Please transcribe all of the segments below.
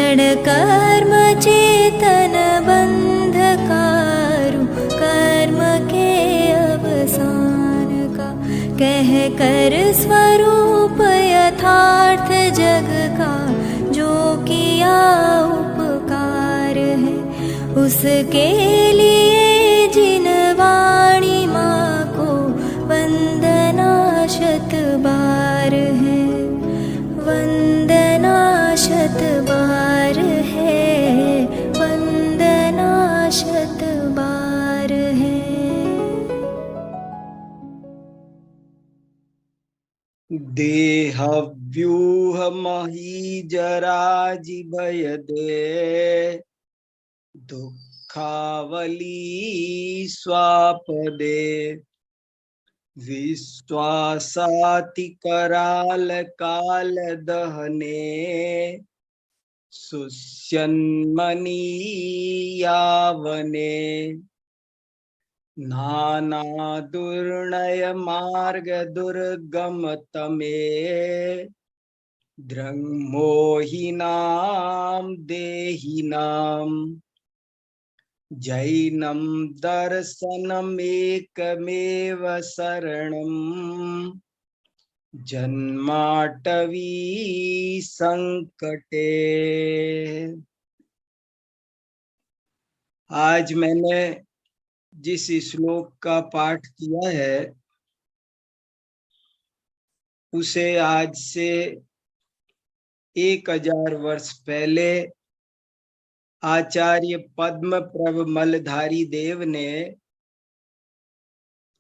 क्षण कर्म चेतन बंधकारु, कर्म के अवसान का कह कर स्वरूप यथार्थ जग का, जो किया उपकार है उसके लिए जिन वाणी माँ को वंदना शत बार है, वंदना शत बार है, वंदना शत बार है। देह व्यूह मही जरा जिभय दे, दुखावली स्वापदे, विश्वासाति कराल काल दहने, सुष्यन्मनी यावने, नाना दुर्नय मार्ग दुर्गम तमे, द्रंमोहिनाम देहिनाम, जैनम दर्शनमेकमेव शरणम, जन्माटवी संकटे। आज मैंने जिस श्लोक का पाठ किया है उसे आज से 1000 वर्ष पहले आचार्य पद्म प्रभ मलधारी देव ने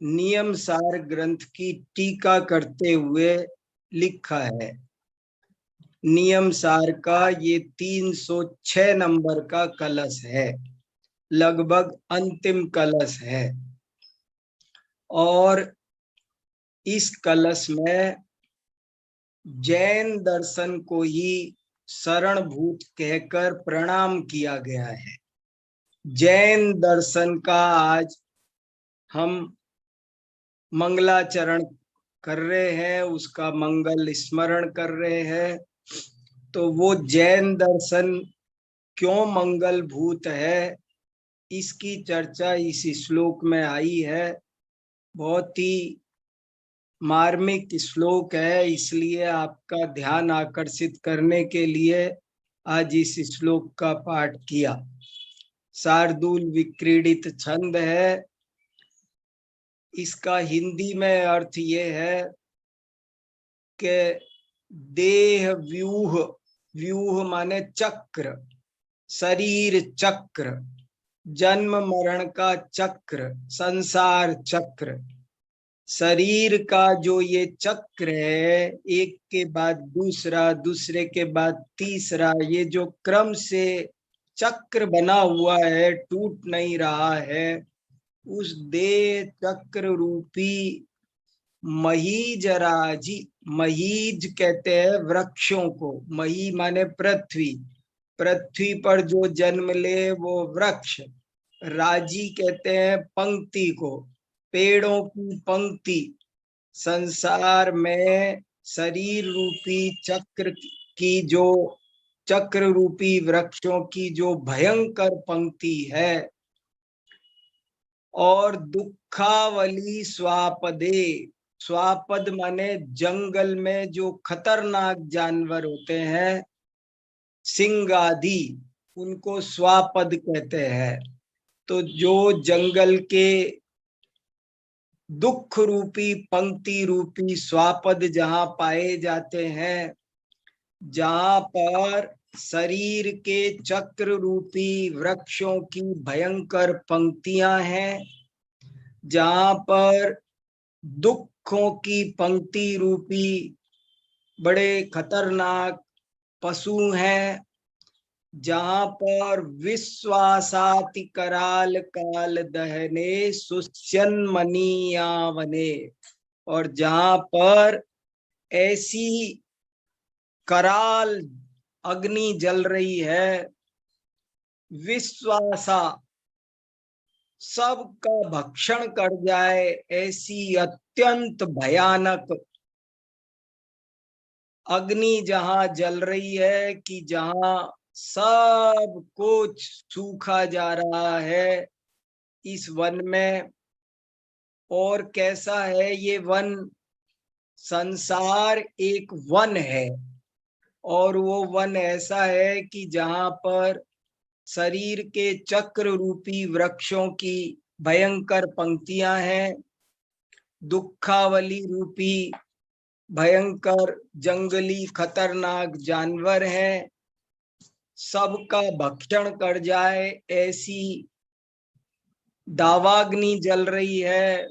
नियम सार ग्रंथ की टीका करते हुए लिखा है। नियम सार का ये 306 नंबर का कलश है, लगभग अंतिम कलश है। और इस कलश में जैन दर्शन को ही शरणभूत कहकर प्रणाम किया गया है। जैन दर्शन का आज हम मंगलाचरण कर रहे हैं, उसका मंगल स्मरण कर रहे हैं। तो वो जैन दर्शन क्यों मंगल भूत है, इसकी चर्चा इस श्लोक में आई है। बहुत ही मार्मिक श्लोक है, इसलिए आपका ध्यान आकर्षित करने के लिए आज इस श्लोक का पाठ किया। शार्दूल विक्रीडित छंद है। इसका हिंदी में अर्थ ये है कि देह व्यूह, व्यूह माने चक्र, शरीर चक्र, जन्म मरण का चक्र, संसार चक्र, शरीर का जो ये चक्र है, एक के बाद दूसरा, दूसरे के बाद तीसरा, ये जो क्रम से चक्र बना हुआ है, टूट नहीं रहा है, उस देह चक्र रूपी महीजराजी, महीज कहते हैं वृक्षों को, मही माने पृथ्वी, पृथ्वी पर जो जन्म ले वो वृक्ष, राजी कहते हैं पंक्ति को, पेड़ों की पंक्ति, संसार में शरीर रूपी चक्र की जो चक्र रूपी वृक्षों की जो भयंकर पंक्ति है। और दुखावली स्वापदे, स्वापद माने जंगल में जो खतरनाक जानवर होते हैं, सिंह आदि, उनको स्वापद कहते हैं। तो जो जंगल के दुख रूपी पंक्ति रूपी स्वापद जहां पाए जाते हैं, जहां पर शरीर के चक्र रूपी वृक्षों की भयंकर पंक्तियां हैं, जहां पर दुखों की पंक्ति रूपी बड़े खतरनाक पशु हैं, जहां पर विश्वासाति कराल काल दहने सुष्यन्मनीयावने, और जहां पर ऐसी कराल अग्नि जल रही है, विश्वासा सबका भक्षण कर जाए, ऐसी अत्यंत भयानक अग्नि जहां जल रही है कि जहां सब कुछ सूखा जा रहा है इस वन में। और कैसा है ये वन? संसार एक वन है, और वो वन ऐसा है कि जहां पर शरीर के चक्र रूपी वृक्षों की भयंकर पंक्तियां हैं, दुखावली रूपी भयंकर जंगली खतरनाक जानवर हैं, सबका भक्षण कर जाए ऐसी दावाग्नि जल रही है,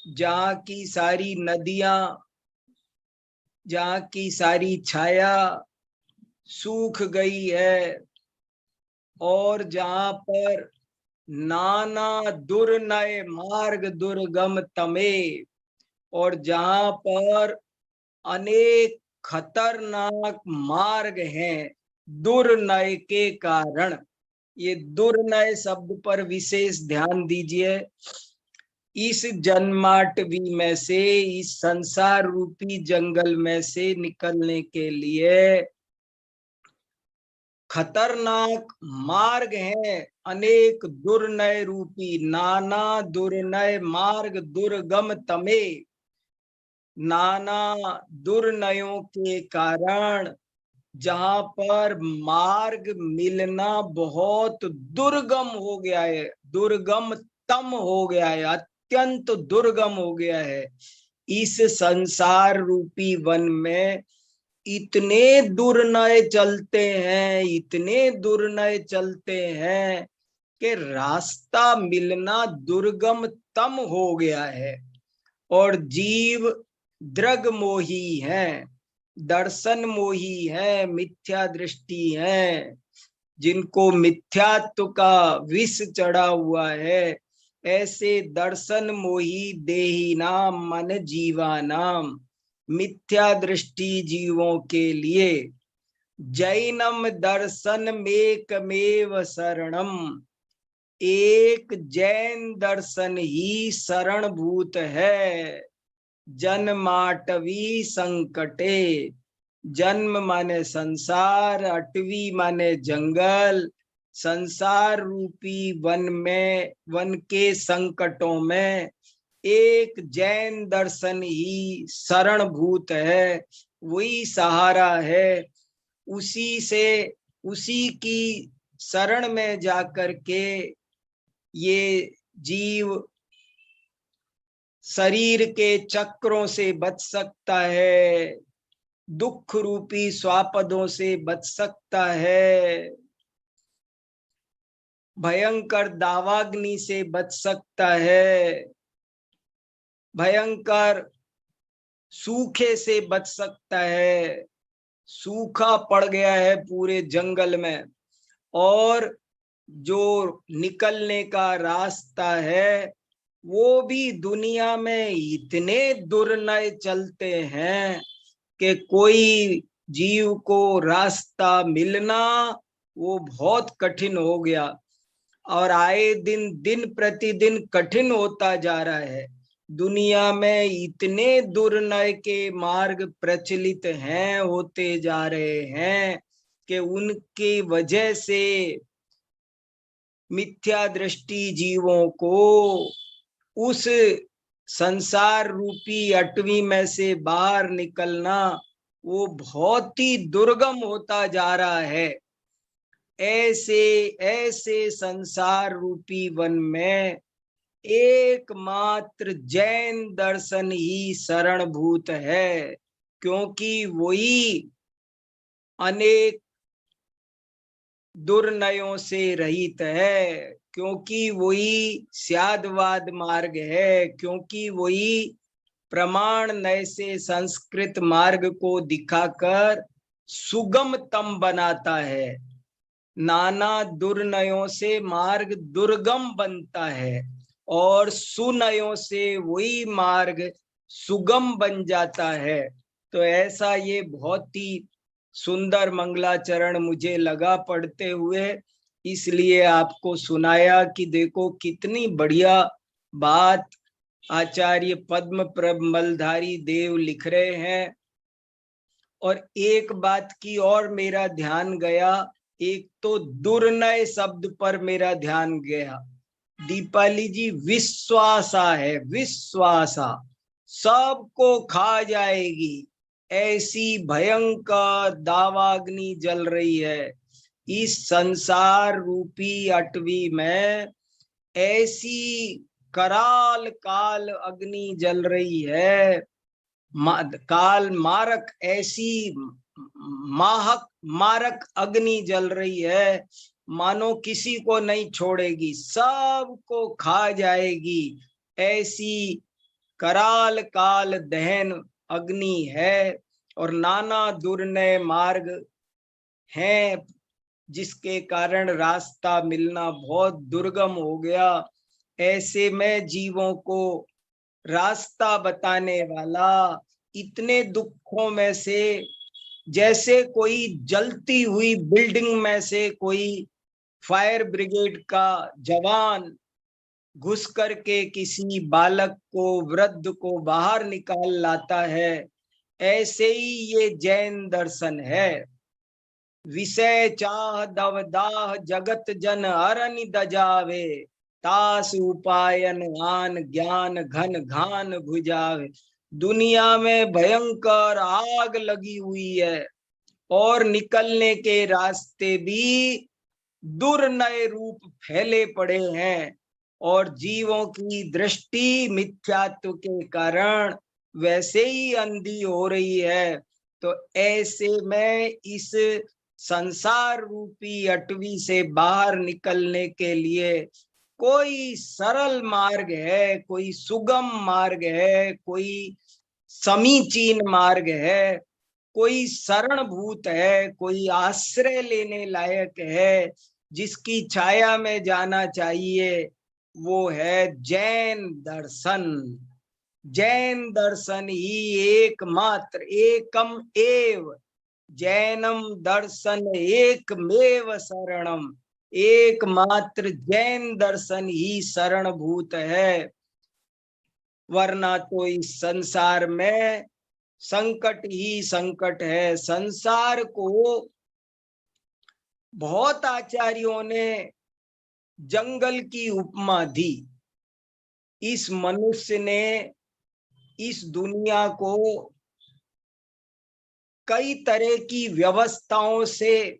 जहाँ की सारी नदियां, जहाँ की सारी छाया सूख गई है, और जहाँ पर नाना दुर्नय मार्ग दुर्गम तमे, और जहाँ पर अनेक खतरनाक मार्ग हैं दुर्नय के कारण। ये दुर्नय शब्द पर विशेष ध्यान दीजिए। इस जन्माटवी में से, इस संसार रूपी जंगल में से निकलने के लिए खतरनाक मार्ग हैं, अनेक दुर्नय रूपी, नाना दुर्नय मार्ग दुर्गम तमे। नाना दुर्नयों के कारण जहां पर मार्ग मिलना बहुत दुर्गम हो गया है, दुर्गम तम हो गया है, अत्यंत दुर्गम हो गया है। इस संसार रूपी वन में इतने दुर्नय चलते हैं, इतने दुर्नय चलते हैं कि रास्ता मिलना दुर्गम तम हो गया है। और जीव दृग मोही है, दर्शन मोही है, मिथ्या दृष्टि है, जिनको मिथ्यात्व का विष चढ़ा हुआ है, ऐसे दर्शन मोही देही नाम मन जीवा नाम, मिथ्या दृष्टि जीवों के लिए जैनम दर्शन मेकमेव शरणम, एक जैन दर्शन ही शरणभूत है। जन्माटवी संकटे, जन्म माने संसार, अटवी माने जंगल, संसार रूपी वन में, वन के संकटों में एक जैन दर्शन ही शरणभूत है, वही सहारा है। उसी से, उसी की शरण में जाकर के ये जीव शरीर के चक्रों से बच सकता है, दुख रूपी स्वापदों से बच सकता है, भयंकर दावाग्नि से बच सकता है, भयंकर सूखे से बच सकता है। सूखा पड़ गया है पूरे जंगल में, और जो निकलने का रास्ता है वो भी दुनिया में इतने दुर्नय चलते हैं कि कोई जीव को रास्ता मिलना वो बहुत कठिन हो गया, और आए दिन, दिन प्रतिदिन कठिन होता जा रहा है। दुनिया में इतने दुर्नय के मार्ग प्रचलित हैं, होते जा रहे हैं कि उनकी वजह से मिथ्या दृष्टि जीवों को उस संसार रूपी अटवी में से बाहर निकलना वो बहुत ही दुर्गम होता जा रहा है। ऐसे ऐसे संसार रूपी वन में एकमात्र जैन दर्शन ही शरणभूत है, क्योंकि वही अनेक दुर्नयों से रहित है, क्योंकि वही स्यादवाद मार्ग है, क्योंकि वही प्रमाण नय से संस्कृत मार्ग को दिखाकर सुगमतम बनाता है। नाना दुर्नयों से मार्ग दुर्गम बनता है, और सुनयों से वही मार्ग सुगम बन जाता है। तो ऐसा ये बहुत ही सुंदर मंगलाचरण मुझे लगा पढ़ते हुए, इसलिए आपको सुनाया कि देखो कितनी बढ़िया बात आचार्य पद्म प्रबलधारी देव लिख रहे हैं। और एक बात की और मेरा ध्यान गया एक तो दुर्नय शब्द पर मेरा ध्यान गया। दीपाली जी, विश्वासा है, विश्वासा, सबको खा जाएगी, ऐसी भयंकर दावाग्नि जल रही है इस संसार रूपी अटवी में। ऐसी कराल काल अग्नि जल रही है, काल मारक, ऐसी माहक मारक अग्नि जल रही है, मानो किसी को नहीं छोड़ेगी, सबको खा जाएगी, ऐसी कराल काल दहन अग्नि है। और नाना दुर्नय मार्ग हैं, जिसके कारण रास्ता मिलना बहुत दुर्गम हो गया। ऐसे में जीवों को रास्ता बताने वाला इतने दुखों में से, जैसे कोई जलती हुई बिल्डिंग में से कोई फायर ब्रिगेड का जवान घुस करके किसी बालक को, वृद्ध को बाहर निकाल लाता है, ऐसे ही ये जैन दर्शन है। विषय चाह दवदाह जगत जन अरनि दजावे, तास उपायन आन ज्ञान घन घान भुजावे। दुनिया में भयंकर आग लगी हुई है और निकलने के रास्ते भी दुर्नय रूप फैले पड़े हैं, और जीवों की दृष्टि मिथ्यात्व के कारण वैसे ही अंधी हो रही है। तो ऐसे में इस संसार रूपी अटवी से बाहर निकलने के लिए कोई सरल मार्ग है, कोई सुगम मार्ग है, कोई समीचीन मार्ग है, कोई शरणभूत है, कोई आश्रय लेने लायक है, जिसकी छाया में जाना चाहिए, वो है जैन दर्शन। जैन दर्शन ही एकमात्र, एकम एव जैनम दर्शन एकमेव शरणम, एकमात्र जैन दर्शन ही शरणभूत है। वरना तो इस संसार में संकट ही संकट है। संसार को बहुत आचार्यों ने जंगल की उपमा दी। इस मनुष्य ने इस दुनिया को कई तरह की व्यवस्थाओं से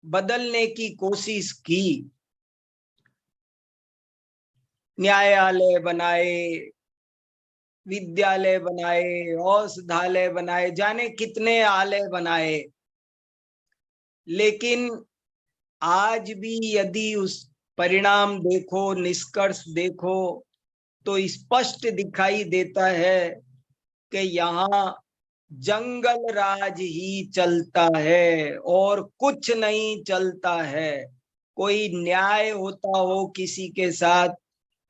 बदलने की कोशिश की। न्यायालय बनाए, विद्यालय बनाए, औषधालय बनाए, जाने कितने आलय बनाए, लेकिन आज भी यदि उस परिणाम देखो, निष्कर्ष देखो, तो स्पष्ट दिखाई देता है कि यहाँ जंगल राज ही चलता है और कुछ नहीं चलता है। कोई न्याय होता हो किसी के साथ,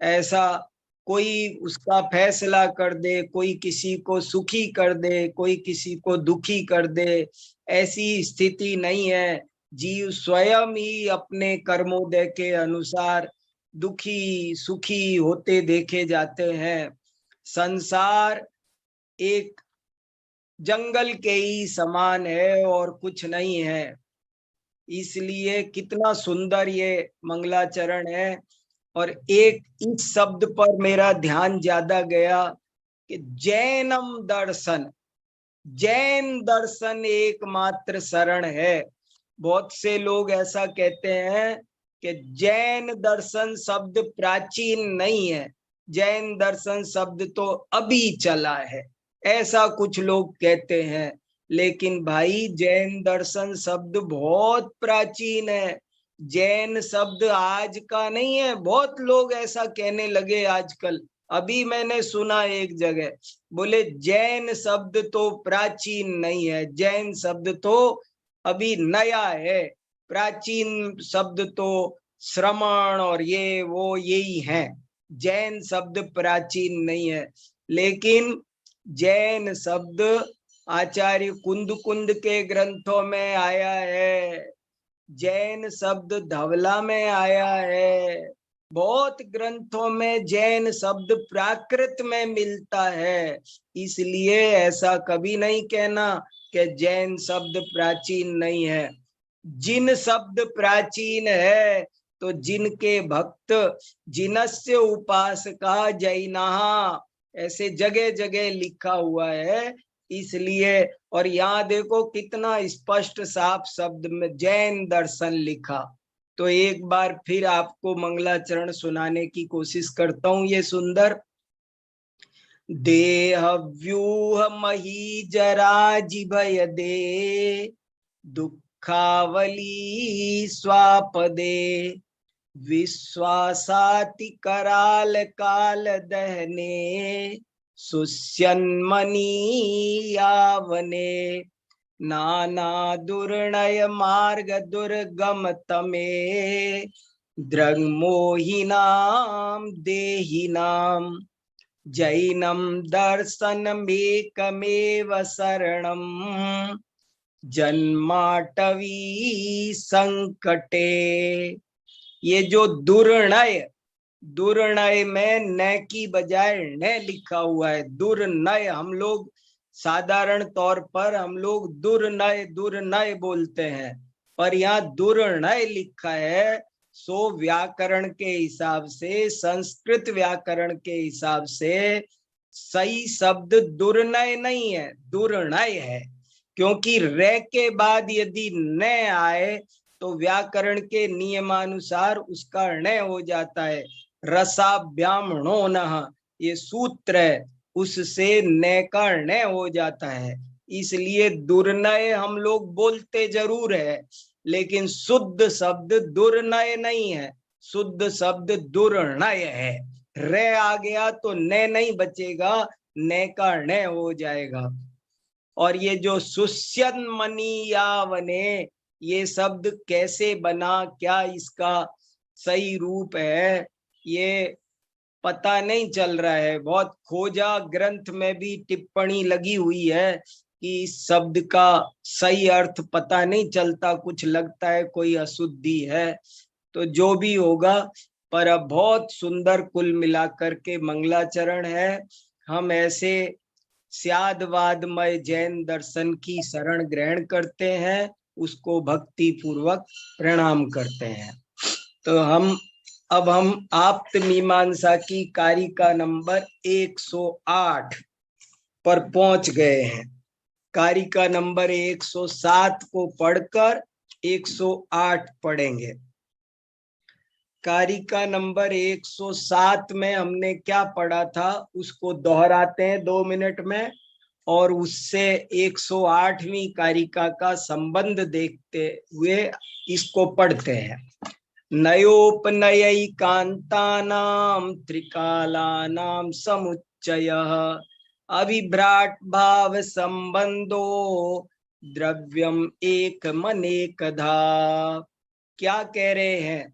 ऐसा कोई उसका फैसला कर दे, कोई किसी को सुखी कर दे, कोई किसी को दुखी कर दे, ऐसी स्थिति नहीं है। जीव स्वयं ही अपने कर्मोदय के अनुसार दुखी सुखी होते देखे जाते हैं। संसार एक जंगल के ही समान है और कुछ नहीं है। इसलिए कितना सुंदर ये मंगलाचरण है। और एक इस शब्द पर मेरा ध्यान ज्यादा गया कि जैनम दर्शन, जैन दर्शन एकमात्र शरण है। बहुत से लोग ऐसा कहते हैं कि जैन दर्शन शब्द प्राचीन नहीं है, जैन दर्शन शब्द तो अभी चला है, ऐसा कुछ लोग कहते हैं। लेकिन भाई, जैन दर्शन शब्द बहुत प्राचीन है। जैन शब्द आज का नहीं है। बहुत लोग ऐसा कहने लगे आजकल। अभी मैंने सुना एक जगह, बोले जैन शब्द तो प्राचीन नहीं है, जैन शब्द तो अभी नया है, प्राचीन शब्द तो श्रमण और ये वो यही है, जैन शब्द प्राचीन नहीं है। लेकिन जैन शब्द आचार्य कुंद कुंद के ग्रंथों में आया है, जैन शब्द धवला में आया है, बहुत ग्रंथों में जैन शब्द प्राकृत में मिलता है। इसलिए ऐसा कभी नहीं कहना कि जैन शब्द प्राचीन नहीं है। जिन शब्द प्राचीन है, तो जिनके भक्त, जिनस्य उपासका जैनहा, ऐसे जगह जगह लिखा हुआ है। इसलिए, और यहाँ देखो कितना स्पष्ट साफ शब्द में जैन दर्शन लिखा। तो एक बार फिर आपको मंगलाचरण सुनाने की कोशिश करता हूँ। ये सुंदर देह व्यूह मही जरा जिभय दे, दुखावली स्वापदे, विश्वासाति कराल काल दहने, सुस्यन्मनी यावने, नाना दुर्णय मार्ग दुर्गम तमे, द्रग्मोहिनाम देहिनाम, जैनम दर्शनमेकमेव शरणम, जन्माटवी संकटे। ये जो दुर्नय, दुर्नय में न की बजाय न लिखा हुआ है। दुर्नय हम लोग साधारण तौर पर हम लोग दुर्नय दुर्नय बोलते हैं, पर यहाँ दुर्नय लिखा है। सो व्याकरण के हिसाब से, संस्कृत व्याकरण के हिसाब से सही शब्द दुर्नय नहीं है, दुर्नय है। क्योंकि रे के बाद यदि न आए तो व्याकरण के नियमानुसार उसका ण हो जाता है। रसाभ्यामणो नः, ये सूत्र है, उससे न का ण हो जाता है। इसलिए दुर्नय हम लोग बोलते जरूर है, लेकिन शुद्ध शब्द दुर्नय नहीं है, शुद्ध शब्द दुर्नय है। रे आ गया तो न नहीं बचेगा, न का ण हो जाएगा। और ये जो सुस्यन्मनी यावने, ये शब्द कैसे बना, क्या इसका सही रूप है, ये पता नहीं चल रहा है। बहुत खोजा, ग्रंथ में भी टिप्पणी लगी हुई है कि इस शब्द का सही अर्थ पता नहीं चलता, कुछ लगता है कोई अशुद्धि है। तो जो भी होगा, पर अब बहुत सुंदर कुल मिलाकर के मंगलाचरण है। हम ऐसे स्यादवादमय जैन दर्शन की शरण ग्रहण करते हैं, उसको भक्ति पूर्वक प्रणाम करते हैं। तो हम आप्त मीमांसा की कारिका नंबर 108 पर पहुंच गए हैं। कारिका नंबर 107 को पढ़कर 108 पढ़ेंगे। कारिका नंबर 107 में हमने क्या पढ़ा था उसको दोहराते हैं 2 मिनट में, और उससे 108वीं कारिका का संबंध देखते हुए इसको पढ़ते हैं। नयोपनयैकान्तानां त्रिकालानां समुच्चयः, अविभ्राट भाव संबंधो द्रव्यम एकमनेकधा। क्या कह रहे हैं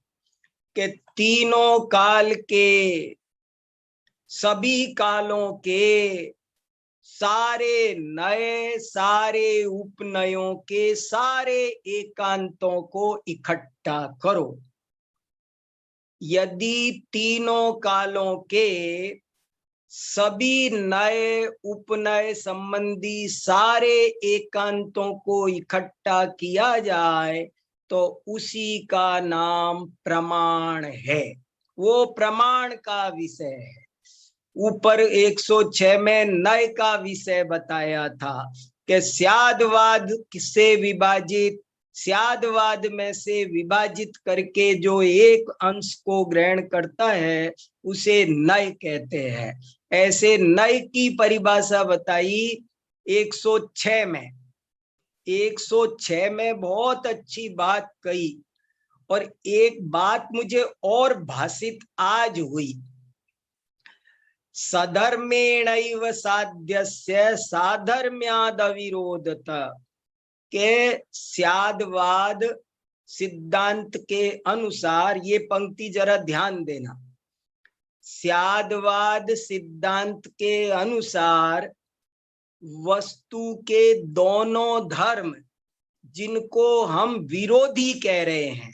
कि तीनों काल के, सभी कालों के सारे नए, सारे उपनयों के सारे एकांतों को इकट्ठा करो। यदि तीनों कालों के सभी नए उपनय संबंधी सारे एकांतों को इकट्ठा किया जाए तो उसी का नाम प्रमाण है। वो प्रमाण का विषय है। ऊपर 106 में नय का विषय बताया था कि स्यादवाद से विभाजित, स्यादवाद में से विभाजित करके जो एक अंश को ग्रहण करता है उसे नय कहते हैं। ऐसे नय की परिभाषा बताई 106 में। 106 में बहुत अच्छी बात कही, और एक बात मुझे और भाषित आज हुई। सधर्मेणैव साध्यस्य साधर्म्याद अविरोधत के स्यादवाद सिद्धांत के अनुसार, ये पंक्ति जरा ध्यान देना, स्यादवाद सिद्धांत के अनुसार वस्तु के दोनों धर्म जिनको हम विरोधी कह रहे हैं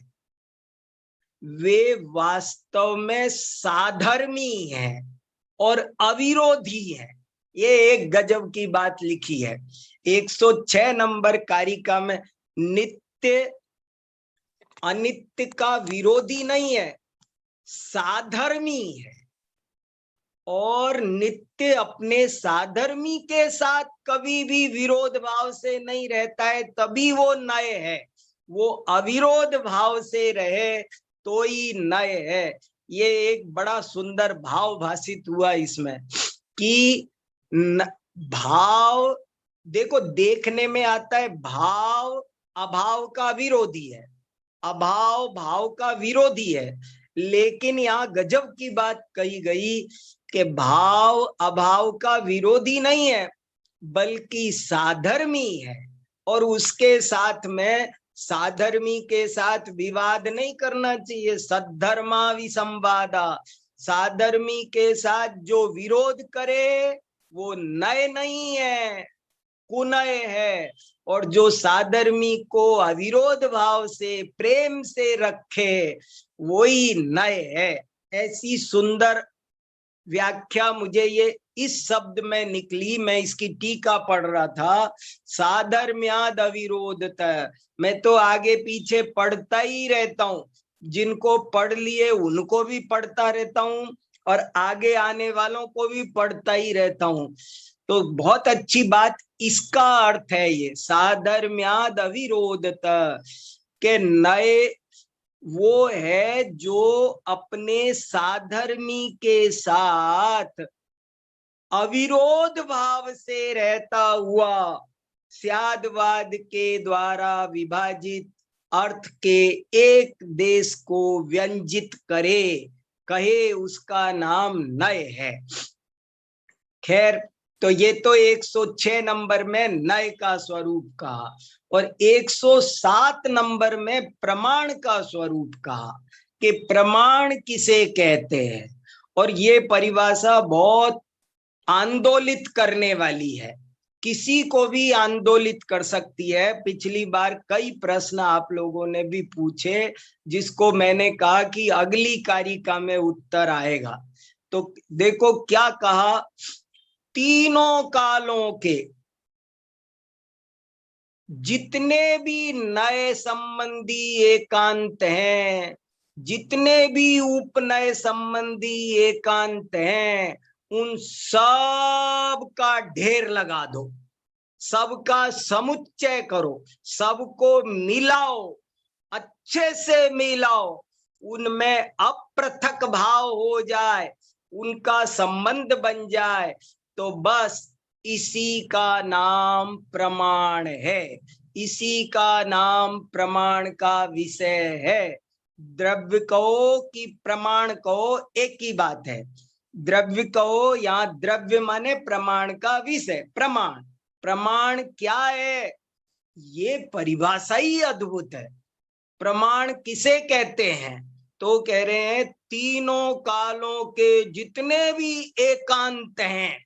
वे वास्तव में साधर्मी हैं और अविरोधी है। ये एक गजब की बात लिखी है 106 नंबर कारिका में। नित्य अनित्य का विरोधी नहीं है, साधर्मी है। और नित्य अपने साधर्मी के साथ कभी भी विरोध भाव से नहीं रहता है, तभी वो नय है। वो अविरोध भाव से रहे तो ही नय है। ये एक बड़ा सुंदर भाव भाषित हुआ इसमें कि भाव देखो देखने में आता है, भाव अभाव का विरोधी है, अभाव भाव का विरोधी है। लेकिन यहाँ गजब की बात कही गई कि भाव अभाव का विरोधी नहीं है, बल्कि साधर्मी है। और उसके साथ में साधर्मी के साथ विवाद नहीं करना चाहिए। सद्धर्मा विसंवादा, साधर्मी के साथ जो विरोध करे वो नय नहीं है, कुनय है। और जो साधर्मी को अविरोध भाव से प्रेम से रखे वही नय है। ऐसी सुंदर व्याख्या मुझे ये इस शब्द में निकली। मैं इसकी टीका पढ़ रहा था, साधर्म्याद अविरोधतः। मैं तो आगे पीछे पढ़ता ही रहता हूँ, जिनको पढ़ लिए उनको भी पढ़ता रहता हूँ और आगे आने वालों को भी पढ़ता ही रहता हूँ। तो बहुत अच्छी बात इसका अर्थ है ये साधर्म्याद अविरोधतः के नए वो है जो अपने साधर्मी के साथ अविरोध भाव से रहता हुआ स्यादवाद के द्वारा विभाजित अर्थ के एक देश को व्यंजित करे, कहे उसका नाम नय है। खैर, तो ये तो 106 नंबर में नय का स्वरूप कहा और 107 नंबर में प्रमाण का स्वरूप कहा कि प्रमाण किसे कहते हैं। और ये परिभाषा बहुत आंदोलित करने वाली है, किसी को भी आंदोलित कर सकती है। पिछली बार कई प्रश्न आप लोगों ने भी पूछे, जिसको मैंने कहा कि अगली कारिका में उत्तर आएगा। तो देखो क्या कहा, तीनों कालों के जितने भी नए संबंधी एकांत हैं, जितने भी उपनय संबंधी एकांत हैं, उन सब का ढेर लगा दो, सबका समुच्चय करो, सबको मिलाओ, अच्छे से मिलाओ, उनमें अपृथक भाव हो जाए, उनका संबंध बन जाए, तो बस इसी का नाम प्रमाण है, इसी का नाम प्रमाण का विषय है। द्रव्य कहो कि प्रमाण कहो, एक ही बात है। द्रव्य कहो, यहाँ द्रव्य माने प्रमाण का विषय। प्रमाण, प्रमाण क्या है, ये परिभाषा ही अद्भुत है। प्रमाण किसे कहते हैं, तो कह रहे हैं तीनों कालों के जितने भी एकांत हैं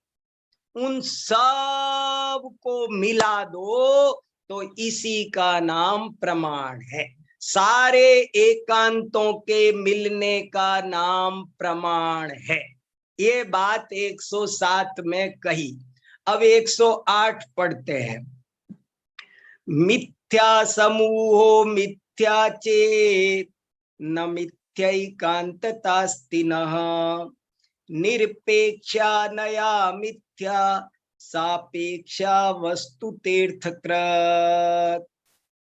उन सब को मिला दो, तो इसी का नाम प्रमाण है। सारे एकांतों के मिलने का नाम प्रमाण है। ये बात 107 में कही। अब 108 पढ़ते हैं। मिथ्या समूहो मिथ्या चेत न मिथ्यैकांततास्ति नः, निरपेक्षा नया मिथ्या सापेक्षा वस्तु तीर्थकृत।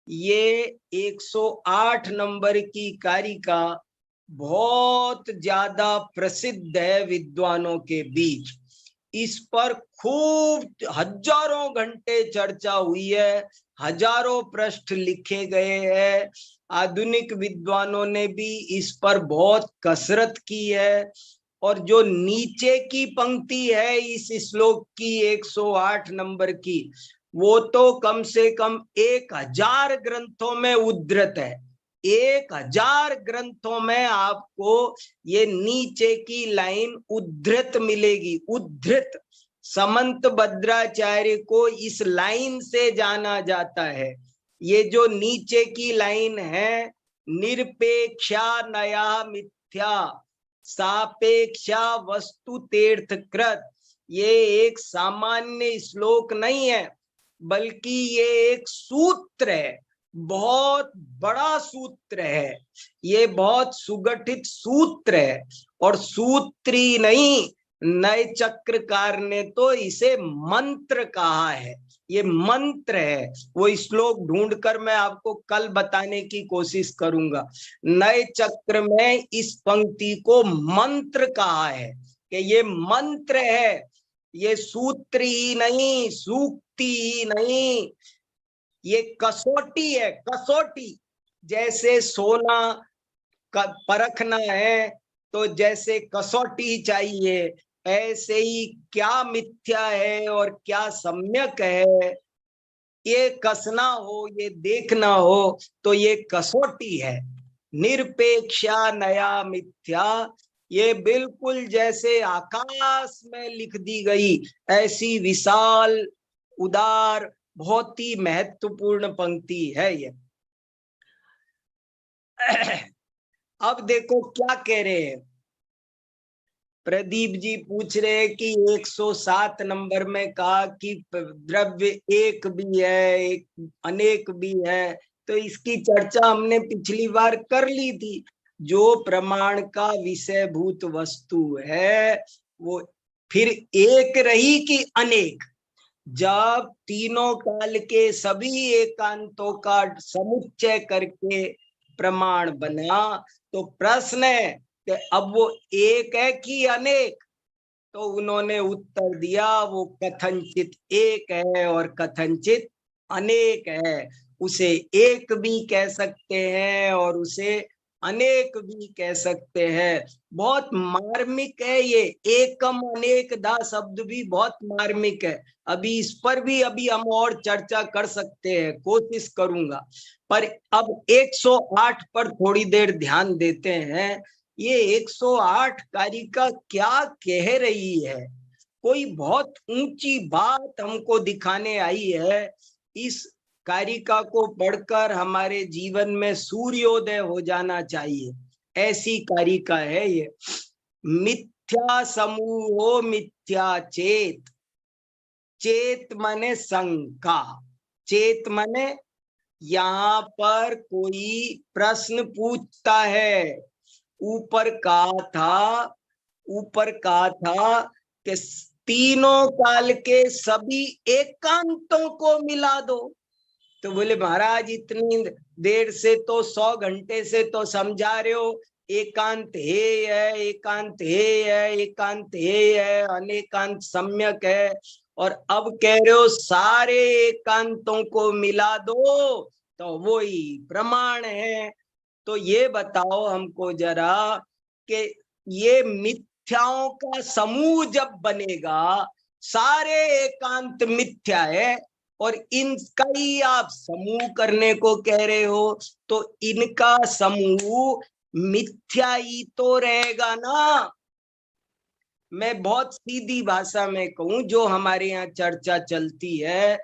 ये 108 नंबर की कारिका बहुत ज्यादा प्रसिद्ध है विद्वानों के बीच। इस पर खूब हजारों घंटे चर्चा हुई है, हजारों पृष्ठ लिखे गए हैं। आधुनिक विद्वानों ने भी इस पर बहुत कसरत की है। और जो नीचे की पंक्ति है इस श्लोक की 108 नंबर की, वो तो कम से कम 1000 ग्रंथों में उद्धृत है। 1000 ग्रंथों में आपको ये नीचे की लाइन उद्धृत मिलेगी। उद्धृत, समंत भद्राचार्य को इस लाइन से जाना जाता है। ये जो नीचे की लाइन है, निरपेक्षा नया मिथ्या सापेक्षा वस्तु तीर्थकृत, ये एक सामान्य श्लोक नहीं है, बल्कि ये एक सूत्र है बहुत बड़ा सूत्र है, ये बहुत सुगठित सूत्र है। और सूत्री नहीं, नए चक्रकार ने तो इसे मंत्र कहा है। ये मंत्र है। वो श्लोक ढूंढकर मैं आपको कल बताने की कोशिश करूंगा। नए चक्र में इस पंक्ति को मंत्र कहा है कि ये मंत्र है, ये सूत्र ही नहीं, सूक्ति ही नहीं, ये कसौटी है, कसौटी। जैसे सोना का परखना है तो जैसे कसौटी चाहिए, ऐसे ही क्या मिथ्या है और क्या सम्यक है, ये कसना हो, ये देखना हो तो ये कसौटी है। निरपेक्षा नया मिथ्या, ये बिल्कुल जैसे आकाश में लिख दी गई ऐसी विशाल, उदार, बहुत ही महत्वपूर्ण पंक्ति है ये। अब देखो क्या कह रहे हैं प्रदीप जी, पूछ रहे हैं कि 107 नंबर में कहा कि द्रव्य एक भी है, एक अनेक भी है। तो इसकी चर्चा हमने पिछली बार कर ली थी। जो प्रमाण का विषयभूत वस्तु है वो फिर एक रही कि अनेक। जब तीनों काल के सभी एकांतों का समुच्चय करके प्रमाण बना तो प्रश्न है कि अब वो एक है कि अनेक। तो उन्होंने उत्तर दिया वो कथनचित एक है और कथनचित अनेक है। उसे एक भी कह सकते हैं और उसे अनेक भी कह सकते हैं। बहुत मार्मिक है ये, एकम अनेक दा शब्द भी बहुत मार्मिक है। अभी इस पर भी अभी हम और चर्चा कर सकते हैं, कोशिश करूंगा। पर अब 108 पर थोड़ी देर ध्यान देते हैं। ये 108 कारिका क्या कह रही है? कोई बहुत ऊंची बात हमको दिखाने आई है। इस कारिका को पढ़कर हमारे जीवन में सूर्योदय हो जाना चाहिए, ऐसी कारिका है ये। मिथ्या समूहो मिथ्या चेत, चेत माने शंका, चेत माने यहाँ पर कोई प्रश्न पूछता है। ऊपर कहा था कि तीनों काल के सभी एकांतों को मिला दो। तो बोले महाराज इतनी देर से तो 100 घंटे से तो समझा रहे हो एकांत हे है, एकांत हे है, एकांत हे है, अनेकांत सम्यक है, और अब कह रहे हो सारे एकांतों को मिला दो तो वो ही प्रमाण है। तो ये बताओ हमको जरा कि ये मिथ्याओं का समूह जब बनेगा, सारे एकांत मिथ्या है और इनका ही आप समूह करने को कह रहे हो, तो इनका समूह मिथ्या ही तो रहेगा ना। मैं बहुत सीधी भाषा में कहूं, जो हमारे यहाँ चर्चा चलती है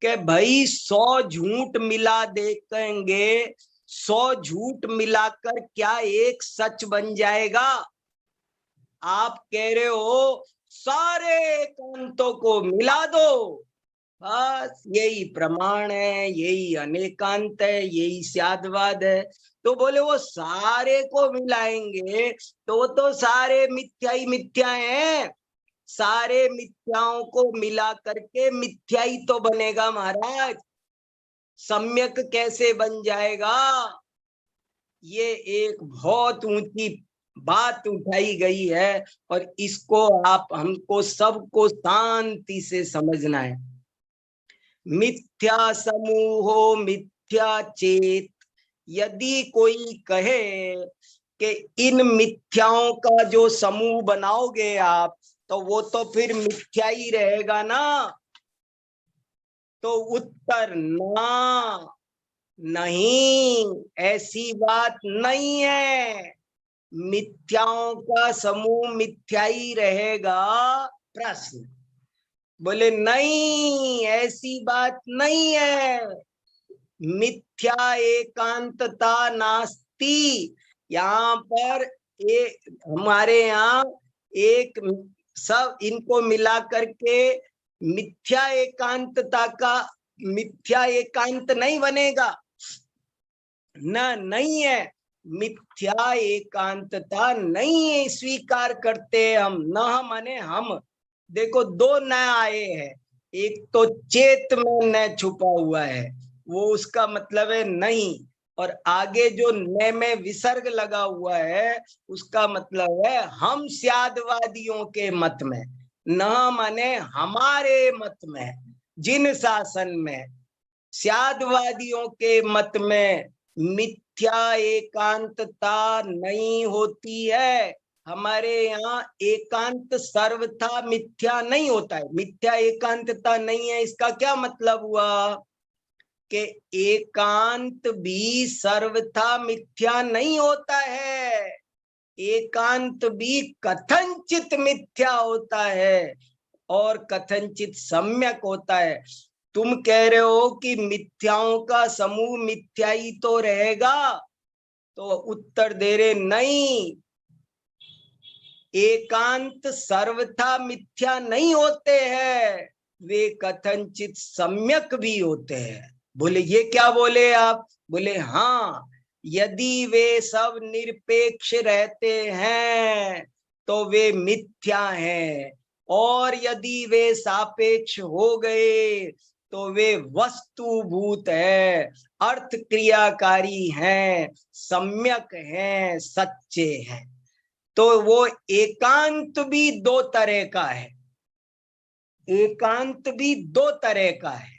कि भाई 100 झूठ मिला देखेंगे, 100 झूठ मिलाकर क्या एक सच बन जाएगा? आप कह रहे हो सारे एकांतों को मिला दो, बस यही प्रमाण है, यही अनेकांत है, यही स्यादवाद है। तो बोले वो सारे को मिलाएंगे तो वो तो सारे मिथ्या ही मिथ्या हैं। सारे मिथ्याओं को मिला करके मिथ्या ही तो बनेगा महाराज, सम्यक कैसे बन जाएगा? ये एक बहुत ऊंची बात उठाई गई है और इसको आप हमको सबको शांति से समझना है। मिथ्या समूहो मिथ्या चेत, यदि कोई कहे कि इन मिथ्याओं का जो समूह बनाओगे आप तो वो तो फिर मिथ्या ही रहेगा ना। तो उत्तर ना, नहीं, ऐसी बात नहीं है। मिथ्याओं का समूह मिथ्या ही रहेगा। प्रश्न बोले नहीं, ऐसी बात नहीं है। मिथ्या एकांतता नास्ति। यहाँ पर हमारे यहाँ एक सब इनको मिला करके मिथ्या एकांतता का मिथ्या एकांत नहीं बनेगा। नहीं है, मिथ्या एकांतता नहीं है, स्वीकार करते हम। न माने हम, देखो दो न आए हैं, एक तो चेत में न छुपा हुआ है, वो उसका मतलब है नहीं, और आगे जो न में विसर्ग लगा हुआ है उसका मतलब है हम स्यादवादियों के मत में। न माने हमारे मत में, जिन शासन में, स्यादवादियों के मत में मिथ्या एकांतता नहीं होती है। हमारे यहाँ एकांत सर्वथा मिथ्या नहीं होता है। मिथ्या एकांतता नहीं है, इसका क्या मतलब हुआ कि एकांत भी सर्वथा मिथ्या नहीं होता है, एकांत भी कथनचित मिथ्या होता है और कथनचित सम्यक होता है। तुम कह रहे हो कि मिथ्याओं का समूह मिथ्या ही तो रहेगा, तो उत्तर दे रहे नहीं, एकांत सर्वथा मिथ्या नहीं होते हैं, वे कथनचित सम्यक भी होते हैं। बोले ये क्या बोले आप? बोले हाँ, यदि वे सब निरपेक्ष रहते हैं तो वे मिथ्या हैं, और यदि वे सापेक्ष हो गए तो वे वस्तुभूत है, अर्थ क्रियाकारी हैं, सम्यक हैं, सच्चे हैं। तो वो एकांत भी दो तरह का है, एकांत भी दो तरह का है,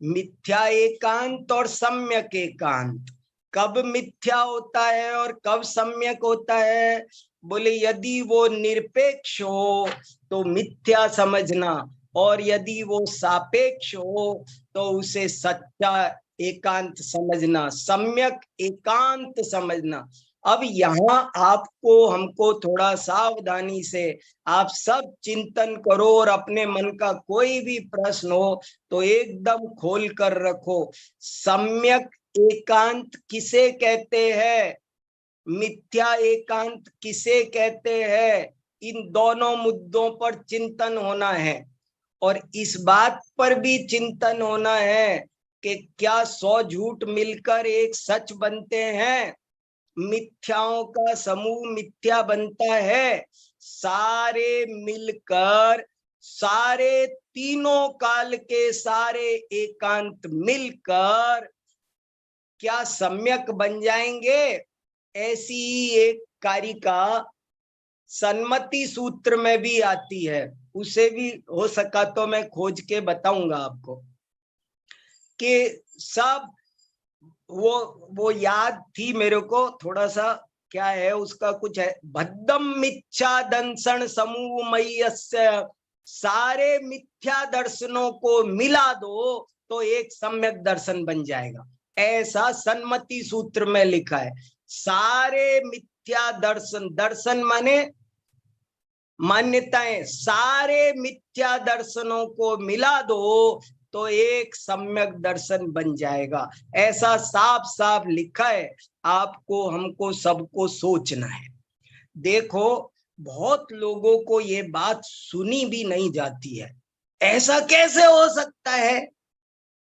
मिथ्या एकांत और सम्यक एकांत। कब मिथ्या होता है और कब सम्यक होता है? बोले यदि वो निरपेक्ष हो तो मिथ्या समझना, और यदि वो सापेक्ष हो तो उसे सच्चा एकांत समझना, सम्यक एकांत समझना। अब यहाँ आपको हमको थोड़ा सावधानी से आप सब चिंतन करो, और अपने मन का कोई भी प्रश्न हो तो एकदम खोल कर रखो। सम्यक एकांत किसे कहते हैं, मिथ्या एकांत किसे कहते हैं, इन दोनों मुद्दों पर चिंतन होना है। और इस बात पर भी चिंतन होना है कि क्या 100 झूठ मिलकर एक सच बनते हैं? मिथ्याओं का समूह मिथ्या बनता है, सारे मिलकर, सारे तीनों काल के सारे एकांत मिलकर क्या सम्यक बन जाएंगे? ऐसी ही एक कारिका सन्मति सूत्र में भी आती है, उसे भी हो सका तो मैं खोज के बताऊंगा आपको कि सब वो याद थी मेरे को थोड़ा सा, क्या है उसका कुछ है, भद्दम मिथ्या दंशन समूह मय्यस्य, सारे मिथ्या दर्शनों को मिला दो तो एक सम्यक दर्शन बन जाएगा, ऐसा सन्मति सूत्र में लिखा है। सारे मिथ्या दर्शन, दर्शन माने मान्यताएं, सारे मिथ्या दर्शनों को मिला दो तो एक सम्यक दर्शन बन जाएगा, ऐसा साफ साफ लिखा है। आपको हमको सबको सोचना है। देखो बहुत लोगों को ये बात सुनी भी नहीं जाती है, ऐसा कैसे हो सकता है,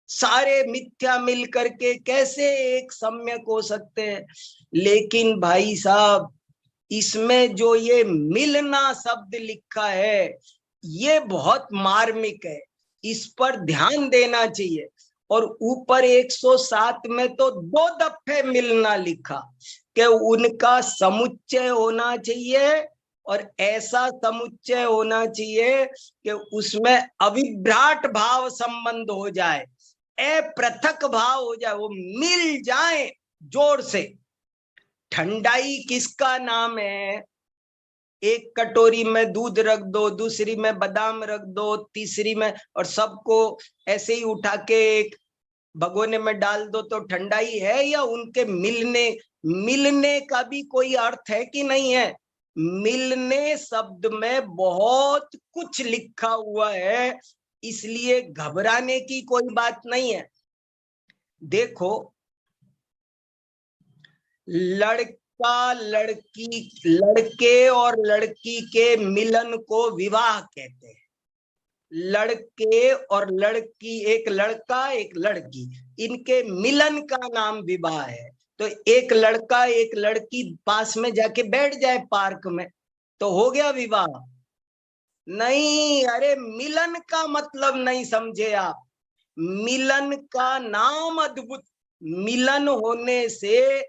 सारे मिथ्या मिल करके कैसे एक सम्यक हो सकते हैं? लेकिन भाई साहब, इसमें जो ये मिलना शब्द लिखा है ये बहुत मार्मिक है, इस पर ध्यान देना चाहिए। और ऊपर 107 में तो 2 दफे मिलना लिखा कि उनका समुच्चय होना चाहिए, और ऐसा समुच्चय होना चाहिए कि उसमें अविभ्राट भाव संबंध हो जाए, अपृथक भाव हो जाए, वो मिल जाए जोर से। ठंडाई किसका नाम है? एक कटोरी में दूध रख दो, दूसरी में बादाम रख दो, तीसरी में, और सबको ऐसे ही उठा के एक भगोने में डाल दो तो ठंडाई है? या उनके मिलने का भी कोई अर्थ है कि नहीं है? मिलने शब्द में बहुत कुछ लिखा हुआ है, इसलिए घबराने की कोई बात नहीं है। देखो लड़का लड़की, लड़के और लड़की के मिलन को विवाह कहते हैं। लड़के और लड़की, एक लड़का एक लड़की, इनके मिलन का नाम विवाह है। तो एक लड़का एक लड़की पास में जाके बैठ जाए पार्क में तो हो गया विवाह? नहीं, अरे मिलन का मतलब नहीं समझे आप। मिलन का नाम अद्भुत, मिलन होने से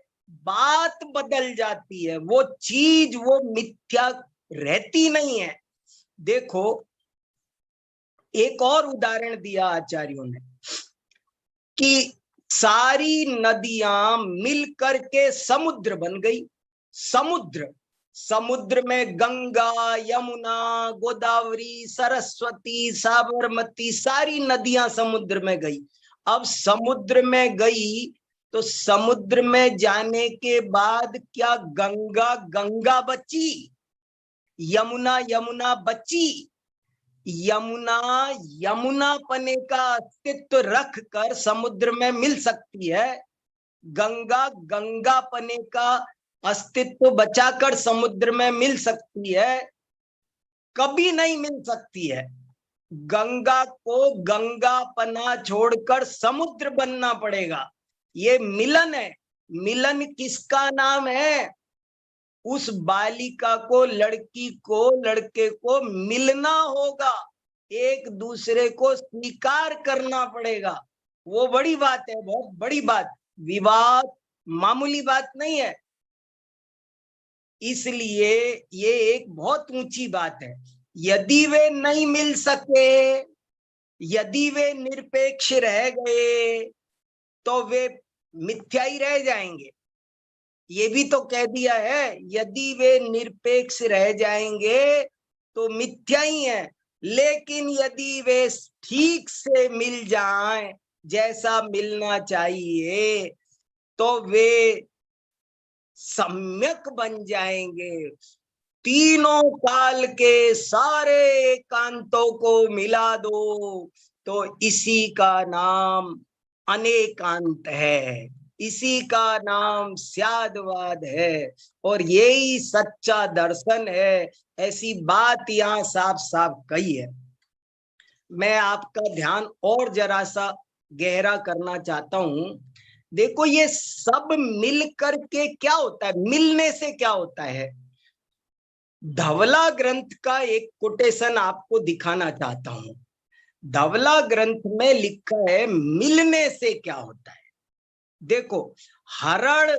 बात बदल जाती है, वो चीज वो मिथ्या रहती नहीं है। देखो एक और उदाहरण दिया आचार्यों ने कि सारी नदियां मिलकर के समुद्र बन गई। समुद्र, समुद्र में गंगा, यमुना, गोदावरी, सरस्वती, साबरमती, सारी नदियां समुद्र में गई। अब समुद्र में गई तो समुद्र में जाने के बाद क्या गंगा गंगा बची? यमुना यमुना बची? यमुना यमुनापने का अस्तित्व रख कर समुद्र में मिल सकती है, गंगा गंगापने का अस्तित्व बचाकर समुद्र में मिल सकती है? कभी नहीं मिल सकती है। गंगा को गंगापना छोड़कर समुद्र बनना पड़ेगा। ये मिलन है। मिलन किसका नाम है? उस बालिका को, लड़की को, लड़के को मिलना होगा, एक दूसरे को स्वीकार करना पड़ेगा। वो बड़ी बात है, बहुत बड़ी बात। विवाह मामूली बात नहीं है, इसलिए ये एक बहुत ऊंची बात है। यदि वे नहीं मिल सके, यदि वे निरपेक्ष रह गए तो वे मिथ्या ही रह जाएंगे। ये भी तो कह दिया है, यदि वे निरपेक्ष रह जाएंगे तो मिथ्या ही है। लेकिन यदि वे ठीक से मिल जाएं, जैसा मिलना चाहिए, तो वे सम्यक बन जाएंगे। तीनों काल के सारे एकांतों को मिला दो तो इसी का नाम अनेकांत है, इसी का नाम स्यादवाद है, और यही सच्चा दर्शन है। ऐसी बात यहाँ साफ साफ कही है। मैं आपका ध्यान और जरा सा गहरा करना चाहता हूं। देखो ये सब मिल करके क्या होता है, मिलने से क्या होता है। धवला ग्रंथ का एक कोटेशन आपको दिखाना चाहता हूं। धवला ग्रंथ में लिखा है मिलने से क्या होता है। देखो हरण,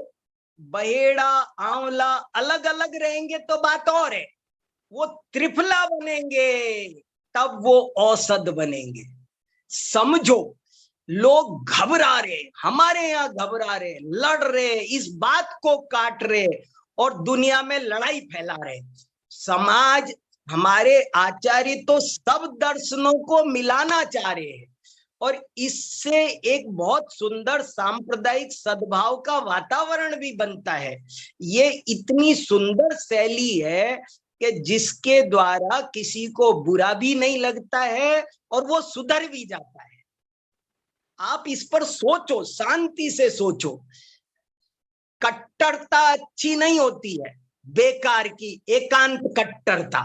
बहेड़ा, आंवला अलग अलग रहेंगे तो बात और है, वो त्रिफला बनेंगे तब वो औषध बनेंगे। समझो, लोग घबरा रहे, हमारे यहाँ घबरा रहे, लड़ रहे, इस बात को काट रहे और दुनिया में लड़ाई फैला रहे। समाज, हमारे आचार्य तो सब दर्शनों को मिलाना चाह रहे हैं और इससे एक बहुत सुंदर सांप्रदायिक सद्भाव का वातावरण भी बनता है। ये इतनी सुंदर शैली है कि जिसके द्वारा किसी को बुरा भी नहीं लगता है और वो सुधर भी जाता है। आप इस पर सोचो, शांति से सोचो। कट्टरता अच्छी नहीं होती है, बेकार की एकांत कट्टरता।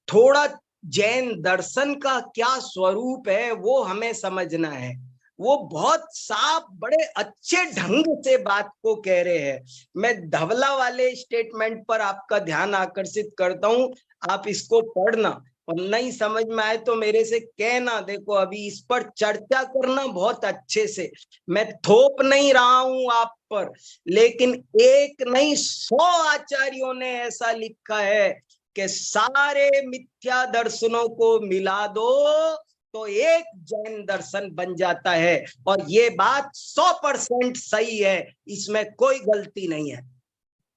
थोड़ा जैन दर्शन का क्या स्वरूप है वो हमें समझना है। वो बहुत साफ, बड़े अच्छे ढंग से बात को कह रहे हैं। मैं धवला वाले स्टेटमेंट पर आपका ध्यान आकर्षित करता हूं, आप इसको पढ़ना, और नहीं समझ में आए तो मेरे से कहना। देखो अभी इस पर चर्चा करना बहुत अच्छे से। मैं थोप नहीं रहा हूं आप पर, लेकिन एक नहीं 100 आचार्यों ने ऐसा लिखा है कि सारे मिथ्या दर्शनों को मिला दो तो एक जैन दर्शन बन जाता है। और ये बात 100% सही है, इसमें कोई गलती नहीं है।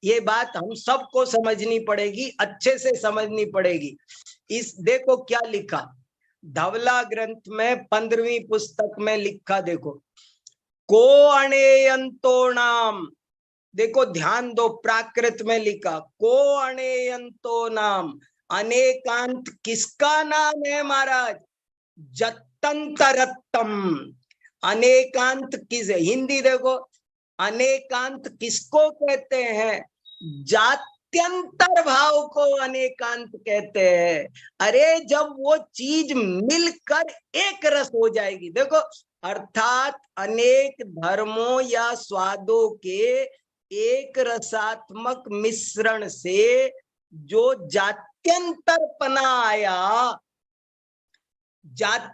ये बात हम सबको समझनी पड़ेगी, अच्छे से समझनी पड़ेगी। इस देखो क्या लिखा धवला ग्रंथ में 15वीं पुस्तक में लिखा, देखो को अणेयंतो नाम। देखो ध्यान दो, प्राकृत में लिखा को अणेयंतो नाम। अनेकांत किसका नाम है महाराज? जतंतरत्तम। अनेकांत किस, हिंदी देखो, अनेकांत किसको कहते हैं? जात्यंतर भाव को अनेकांत कहते हैं। अरे जब वो चीज मिलकर एक रस हो जाएगी। देखो अर्थात अनेक धर्मों या स्वादों के एक रसात्मक मिश्रण से जो जात्यंतरपना आया,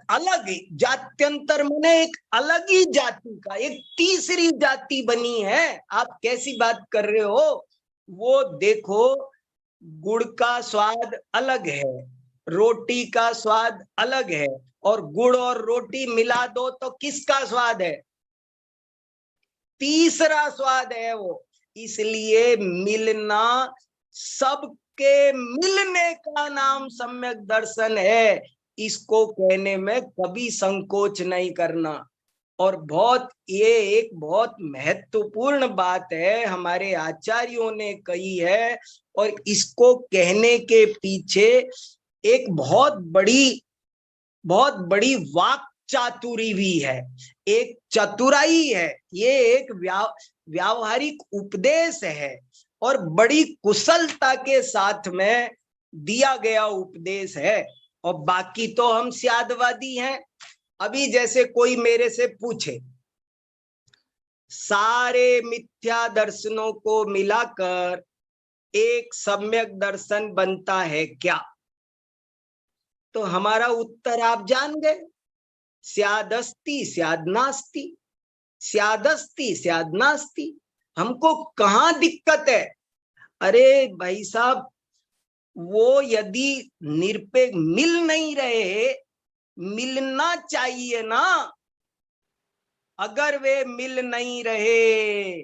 अलग जात्यंतर माने एक अलग ही जाति का, एक तीसरी जाति बनी है। आप कैसी बात कर रहे हो? वो देखो, गुड़ का स्वाद अलग है, रोटी का स्वाद अलग है, और गुड़ और रोटी मिला दो तो किसका स्वाद है? तीसरा स्वाद है वो। इसलिए मिलना, सबके मिलने का नाम सम्यक दर्शन है। इसको कहने में कभी संकोच नहीं करना। और ये एक बहुत महत्वपूर्ण बात है, हमारे आचार्यों ने कही है, और इसको कहने के पीछे एक बहुत बड़ी वाक चातुरी भी है, एक चतुराई है। ये एक व्यावहारिक उपदेश है और बड़ी कुशलता के साथ में दिया गया उपदेश है। और बाकी तो हम स्यादवादी हैं। अभी जैसे कोई मेरे से पूछे, सारे मिथ्या दर्शनों को मिलाकर एक सम्यक दर्शन बनता है क्या? तो हमारा उत्तर आप जान गए, स्यादस्ति स्यादनास्ति, स्यादस्ति स्यादनास्ति। हमको कहाँ दिक्कत है? अरे भाई साहब, वो यदि निरपेक्ष मिल नहीं रहे, मिलना चाहिए ना। अगर वे मिल नहीं रहे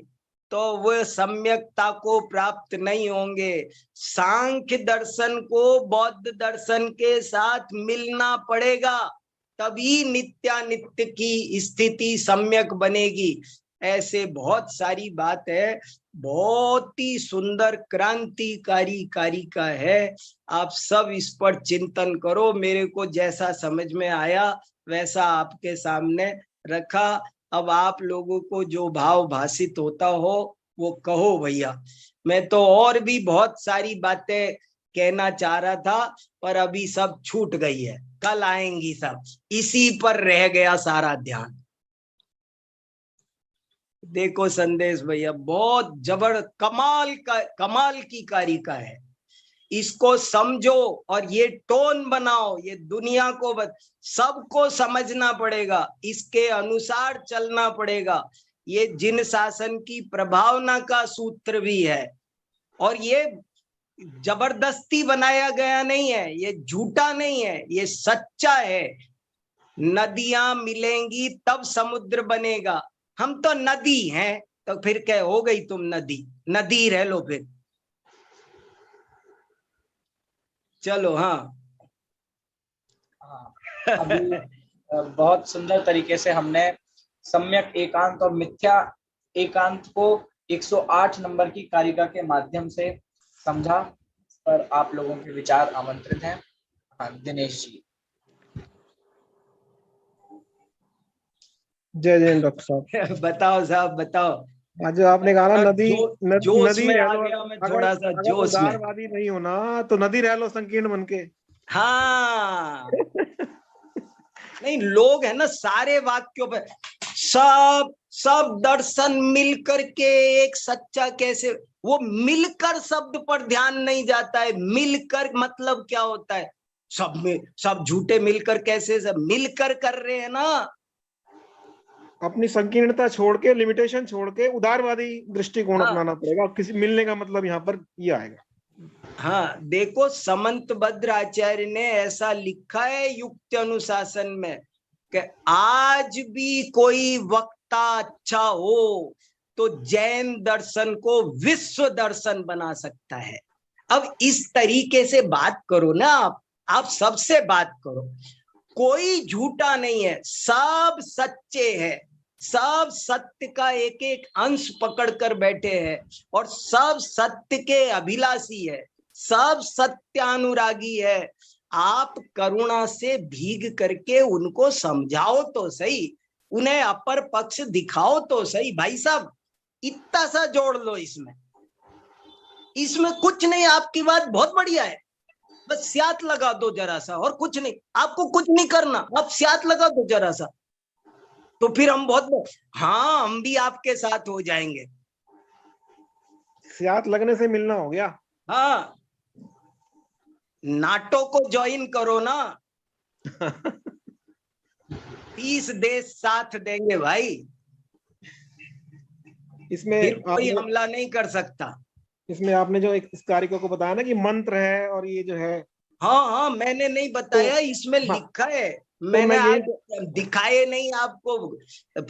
तो वह सम्यकता को प्राप्त नहीं होंगे। सांख्य दर्शन को बौद्ध दर्शन के साथ मिलना पड़ेगा, तभी नित्यानित्य की स्थिति सम्यक बनेगी। ऐसे बहुत सारी बात है, बहुत ही सुंदर क्रांतिकारी कारिका है। आप सब इस पर चिंतन करो। मेरे को जैसा समझ में आया वैसा आपके सामने रखा। अब आप लोगों को जो भाव भाषित होता हो वो कहो भैया। मैं तो और भी बहुत सारी बातें कहना चाह रहा था, पर अभी सब छूट गई है, कल आएंगी सब। इसी पर रह गया सारा ध्यान। देखो संदेश भैया, बहुत कमाल की कारिका है। इसको समझो और ये टोन बनाओ, ये दुनिया को सबको समझना पड़ेगा, इसके अनुसार चलना पड़ेगा। ये जिन शासन की प्रभावना का सूत्र भी है, और ये जबरदस्ती बनाया गया नहीं है, ये झूठा नहीं है, ये सच्चा है। नदियां मिलेंगी तब समुद्र बनेगा। हम तो नदी हैं, तो फिर क्या हो गई तुम नदी रह लो फिर। चलो। हाँ, अभी बहुत सुंदर तरीके से हमने सम्यक एकांत और मिथ्या एकांत को 108 नंबर की कारिका के माध्यम से समझा। पर आप लोगों के विचार आमंत्रित हैं। हाँ, दिनेश जी। जय जय डॉक्टर साहब। बताओ साहब, बताओ। आज आपने कहा ना नदी जोश नदी में रह आ लो, गया मैं थोड़ा सा जोश में। उदारवादी नहीं होना तो नदी रह लो संकीर्ण बन के। हाँ नहीं, लोग है ना सारे वाक्यों पर सब दर्शन मिलकर के एक सच्चा कैसे, वो मिलकर शब्द पर ध्यान नहीं जाता है। मिलकर मतलब क्या होता है? सब झूठे मिलकर कैसे, सब मिलकर कर रहे हैं ना। अपनी संकीर्णता छोड़ के, लिमिटेशन छोड़ के उदारवादी दृष्टिकोण अपनाना पड़ेगा। किसी मिलने का मतलब यहाँ पर ये आएगा। हाँ देखो, समंत भद्र आचार्य ने ऐसा लिखा है युक्त अनुशासन में कि आज भी कोई वक्ता अच्छा हो तो जैन दर्शन को विश्व दर्शन बना सकता है। अब इस तरीके से बात करो ना, आप सबसे बात करो, कोई झूठा नहीं है, सब सच्चे हैं, सब सत्य का एक एक अंश पकड़ कर बैठे हैं, और सब सत्य के अभिलाषी है, सब सत्यानुरागी है। आप करुणा से भीग करके उनको समझाओ तो सही, उन्हें अपर पक्ष दिखाओ तो सही। भाई साहब, इतना सा जोड़ लो इसमें कुछ नहीं। आपकी बात बहुत बढ़िया है, बस स्यात लगा दो जरा सा, और कुछ नहीं, आपको कुछ नहीं करना, आप स्यात लगा दो जरा सा। तो फिर हम बहुत, हाँ हम भी आपके साथ हो जाएंगे। साथ लगने से मिलना हो गया। हाँ, नाटो को ज्वाइन करो ना। 30 देश साथ देंगे भाई, इसमें फिर कोई आपने हमला नहीं कर सकता। इसमें आपने जो एक इस कार्य को बताया ना कि मंत्र है और ये जो है, हाँ हाँ, मैंने नहीं बताया, इसमें हाँ, लिखा है। तो मैंने मैं यही आज दिखाए नहीं आपको,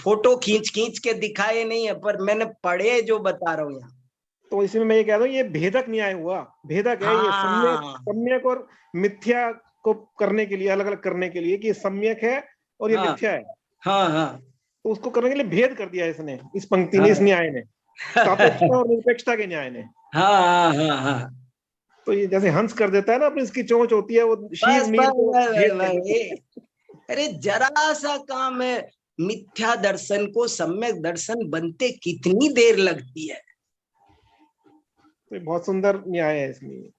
फोटो खींच खींच के दिखाए नहीं है, पर मैंने पढ़े जो बता रहा हूँ यहाँ। तो इसमें मैं ये कह रहा हूँ, ये भेदक न्याय हुआ। भेदक है ये, सम्यक हाँ सम्यक और मिथ्या को करने के लिए, अलग अलग करने के लिए कि ये सम्यक है और ये हाँ मिथ्या है, हाँ हाँ तो उसको करने के लिए भेद कर दिया इसने, इस पंक्ति ने, हाँ इस न्याय ने, सापेक्षता और निरपेक्षता के न्याय ने। हाँ हाँ हाँ, तो ये जैसे हंस कर देता है ना, अपनी इसकी चोंच होती है, वो शीर बस मीर बस को बस भेद बस कर बस, देता है। अरे जरा सा काम है, मिथ्या दर्शन को सम्यक दर्शन बनते कितनी देर लगती है। तो ये बहुत सुंदर न्याय है इसमें।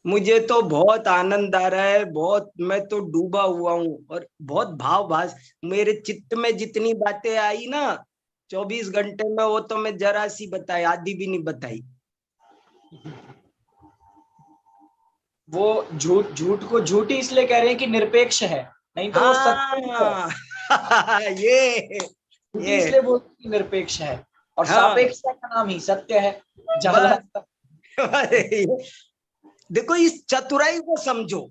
मुझे तो बहुत आनंद आ रहा है, बहुत, मैं तो डूबा हुआ हूँ और बहुत भाव भास मेरे चित्त में जितनी बातें आई ना 24 घंटे में, वो तो मैं जरा सी बताई, आधी भी नहीं बताई। वो झूठ को झूठी इसलिए कह रहे हैं कि निरपेक्ष है, नहीं तो वो सत्य हाँ ये झूठी इसलिए बोलते हैं कि निरपेक्ष है, और हाँ, सापेक्षता का नाम ही सत्य है। ज्यादा बस देखो, इस चतुराई को समझो,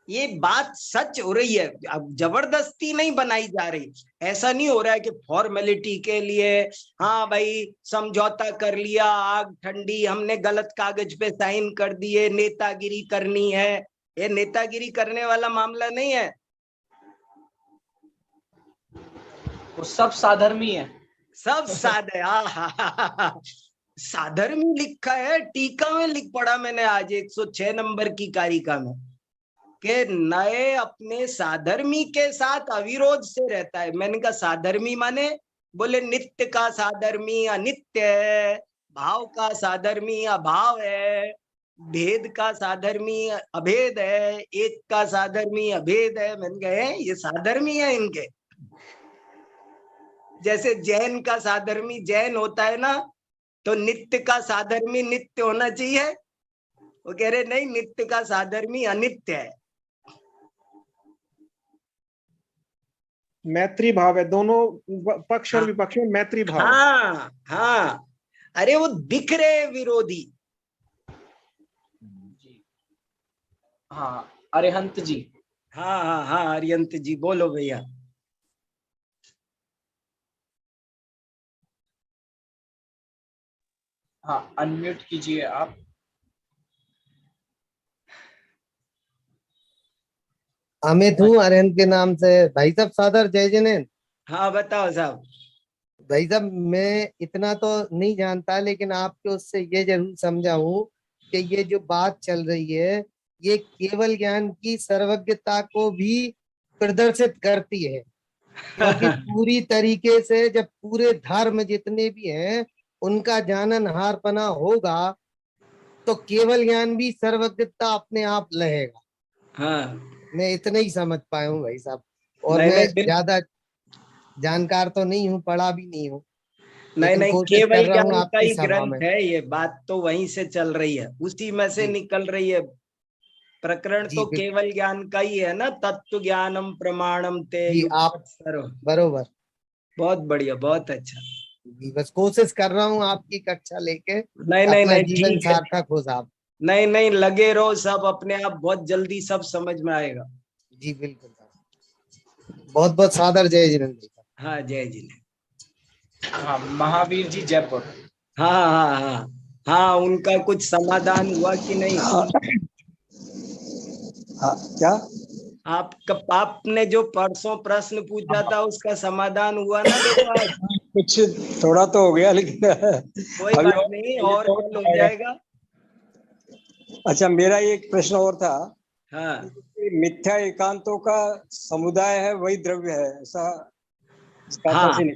ये बात सच हो रही है, अब जबरदस्ती नहीं बनाई जा रही। ऐसा नहीं हो रहा है कि फॉर्मेलिटी के लिए, हाँ भाई समझौता कर लिया, आग ठंडी, हमने गलत कागज पे साइन कर दिए, नेतागिरी करनी है। ये नेतागिरी करने वाला मामला नहीं है। वो सब साधर्मी है, सब साधे, साधर्मी लिखा है, टीका में लिख पड़ा मैंने आज 106 नंबर की कारिका में, के नए अपने साधर्मी के साथ अविरोध से रहता है। मैंने कहा साधर्मी माने, बोले नित्य का साधर्मी अनित्य है, भाव का साधर्मी अभाव है, भेद का साधर्मी अभेद है, एक का साधर्मी अभेद है। मैंने कहा ये साधर्मी है इनके। जैसे जैन का साधर्मी जैन होता है ना, तो नित्य का साधर्मी नित्य होना चाहिए, वो कह रहे नहीं, नित्य का साधर्मी अनित्य है। मैत्री भाव है, दोनों पक्ष और विपक्ष में मैत्री भाव। हाँ हाँ, अरे वो दिख रहे विरोधी। हाँ अरिहंत जी। हाँ हाँ हाँ, अरियंत जी बोलो भैया। हाँ अनम्यूट कीजिए आप। अमित हूँ अरिहंत के नाम से। भाई साहब सादर जय जिनेंद्र। हाँ बताओ साहब। भाई साहब मैं इतना तो नहीं जानता, लेकिन आपके उससे ये जरूर समझा हूँ कि ये जो बात चल रही है ये केवल ज्ञान की सर्वज्ञता को भी प्रदर्शित करती है, क्योंकि पूरी तरीके से जब पूरे धर्म जितने भी हैं उनका जाननहारपना होगा तो केवल ज्ञान भी सर्वज्ञता अपने आप रहेगा। हाँ मैं इतना ही समझ पाया हूँ भाई साहब, और नहीं, मैं नहीं, ज्यादा जानकार तो नहीं हूँ, पढ़ा भी नहीं हूँ, नहीं लेकिन नहीं, कोशिश केवल कर रहा हूँ ज्ञान का आपकी ही सभा ग्रंथ में। है ये, बात तो वहीं से चल रही है, उसी में से जी निकल रही है। प्रकरण जी तो केवल ज्ञान का ही है ना, तत्व ज्ञानम प्रमाणम ते जी आप युक्त सर्व। बरोबर। बहुत बढ़िया, बहुत अच्छा। जी बस कोशिश कर रहा हूँ आपकी कक्षा लेके नहीं नहीं अपना नहीं, जीवन ठीक है। सार्थक हो साहब। नहीं नहीं, लगे रहो, सब अपने आप बहुत जल्दी सब समझ में आएगा। जी बिल्कुल साहब, बहुत बहुत सादर जय जिनेंद्र। हाँ जय जी ने। हाँ महावीर जी जयपुर। हाँ हाँ हाँ हाँ, उनका कुछ समाधान हुआ कि नहीं? हाँ क्या? आपने जो परसों प्रश्न पूछा था उसका समाधान हुआ ना? देखो आज कुछ थोड़ा तो हो गया, लेकिन कोई अभी बात नहीं, और कल हो जाएगा। अच्छा, मेरा एक प्रश्न और था। हाँ मिथ्या एकांतों का समुदाय है वही द्रव्य है, ऐसा इसका हाँ अर्थ नहीं?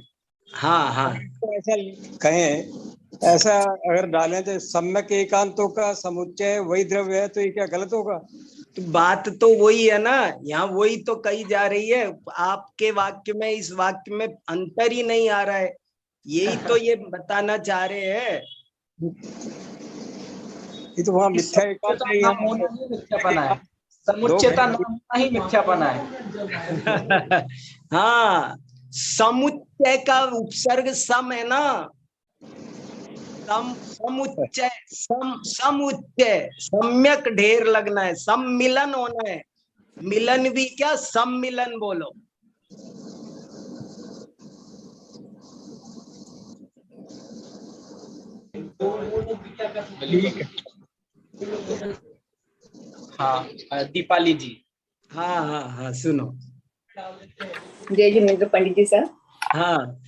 हाँ हाँ, तो ऐसा कहें, ऐसा अगर डालें तो सम्यक एकांतों का समुच्चय वही द्रव्य है, तो ये क्या गलत होगा? तो बात तो वही है ना, यहाँ वही तो कही जा रही है। आपके वाक्य में इस वाक्य में अंतर ही नहीं आ रहा है, यही तो ये बताना चाह रहे हैं। ये तो वहाँ मिथ्या एकांत है, नाम होना ही मिथ्यापना है, समुच्चयता नाम होना ही मिथ्यापना है। हाँ, समुच्चय का उपसर्ग सम है ना, समुच्चय, समुच्चय, सम्यक ढेर लगना है, सम्मिलन होना है। मिलन भी क्या, सम्मिलन बोलो। हाँ दीपाली जी। हाँ हाँ हाँ, सुनो। जय जिनेन्द्र पंडित जी सर, हाँ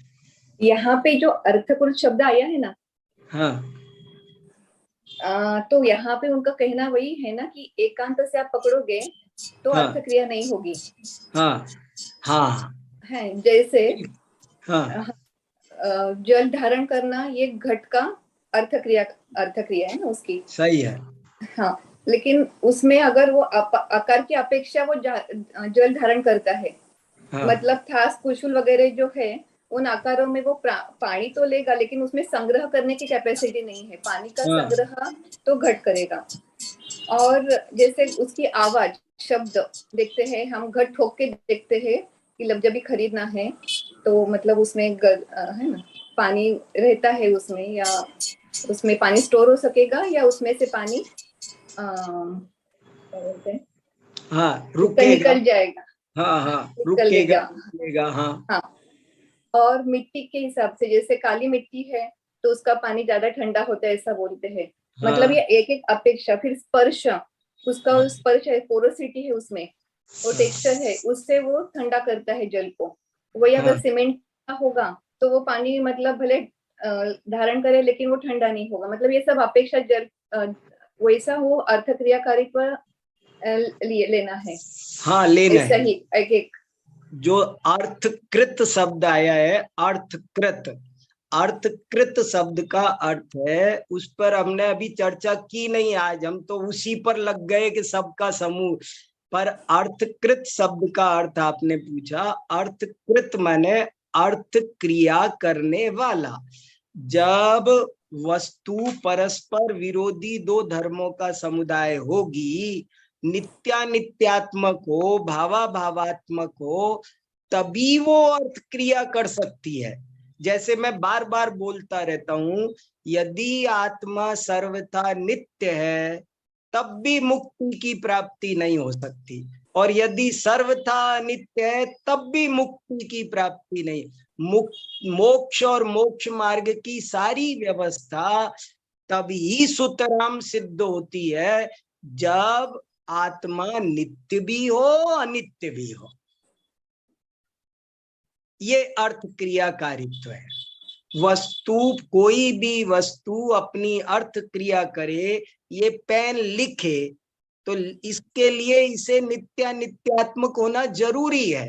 यहाँ पे जो अर्थकृत शब्द आया है ना, हाँ तो यहाँ पे उनका कहना वही है ना कि एकांत से आप पकड़ोगे तो हाँ। अर्थ क्रिया नहीं होगी। हाँ हाँ है जैसे हाँ जल धारण करना ये घट का अर्थ क्रिया है ना उसकी। सही है। हाँ, लेकिन उसमें अगर वो आकार की अपेक्षा वो जल धारण करता है, हाँ मतलब थास कुशुल वगैरह जो है उन आकारों में वो पानी तो लेगा, लेकिन उसमें संग्रह करने की कैपेसिटी नहीं है। पानी का हाँ। संग्रह तो घट करेगा। और जैसे उसकी आवाज, शब्द देखते हैं हम, घट ठोक के देखते हैं कि जब भी खरीदना है तो मतलब उसमें है ना पानी रहता है उसमें, या उसमें पानी स्टोर हो सकेगा, या उसमें से पानी हाँ रुकेगा, निकल जाएगा। हाँ हाँ रुकेगा। रुकेगा। हाँ हाँ, और मिट्टी के हिसाब से जैसे काली मिट्टी है तो उसका पानी ज्यादा ठंडा होता है ऐसा बोलते हैं। हाँ। मतलब ये एक एक अपेक्षा। फिर स्पर्श, उसका हाँ। स्पर्श है, पोरोसिटी है उसमें, वो टेक्सचर है, उससे वो ठंडा करता है जल को। वही अगर हाँ। सीमेंट का होगा तो वो पानी मतलब भले धारण करे लेकिन वो ठंडा नहीं होगा। मतलब ये सब अपेक्षा जल वैसा वो अर्थ क्रियाकारित्व लेना है। हाँ लेना ऐसा है। ही एक एक जो अर्थकृत शब्द आया है, अर्थकृत, अर्थकृत शब्द का अर्थ है, उस पर हमने अभी चर्चा की नहीं आज, हम तो उसी पर लग गए कि सबका समूह। पर अर्थकृत शब्द का अर्थ आपने पूछा, अर्थकृत माने अर्थ क्रिया करने वाला। जब वस्तु परस्पर विरोधी दो धर्मों का समुदाय होगी, नित्यानित्यात्मक हो, भावा भावात्मक हो, तभी वो अर्थ क्रिया कर सकती है। जैसे मैं बार बार बोलता रहता हूं, यदि आत्मा सर्वथा नित्य है तब भी मुक्ति की प्राप्ति नहीं हो सकती, और यदि सर्वथा अनित्य है तब भी मुक्ति की प्राप्ति नहीं। मोक्ष और मोक्ष मार्ग की सारी व्यवस्था तभी सुतराम सिद्ध होती है जब आत्मा नित्य भी हो अनित्य भी हो। ये अर्थ क्रियाकारित्व है। वस्तु, कोई भी वस्तु अपनी अर्थ क्रिया करे, ये पेन लिखे, तो इसके लिए इसे नित्यात्मक होना जरूरी है।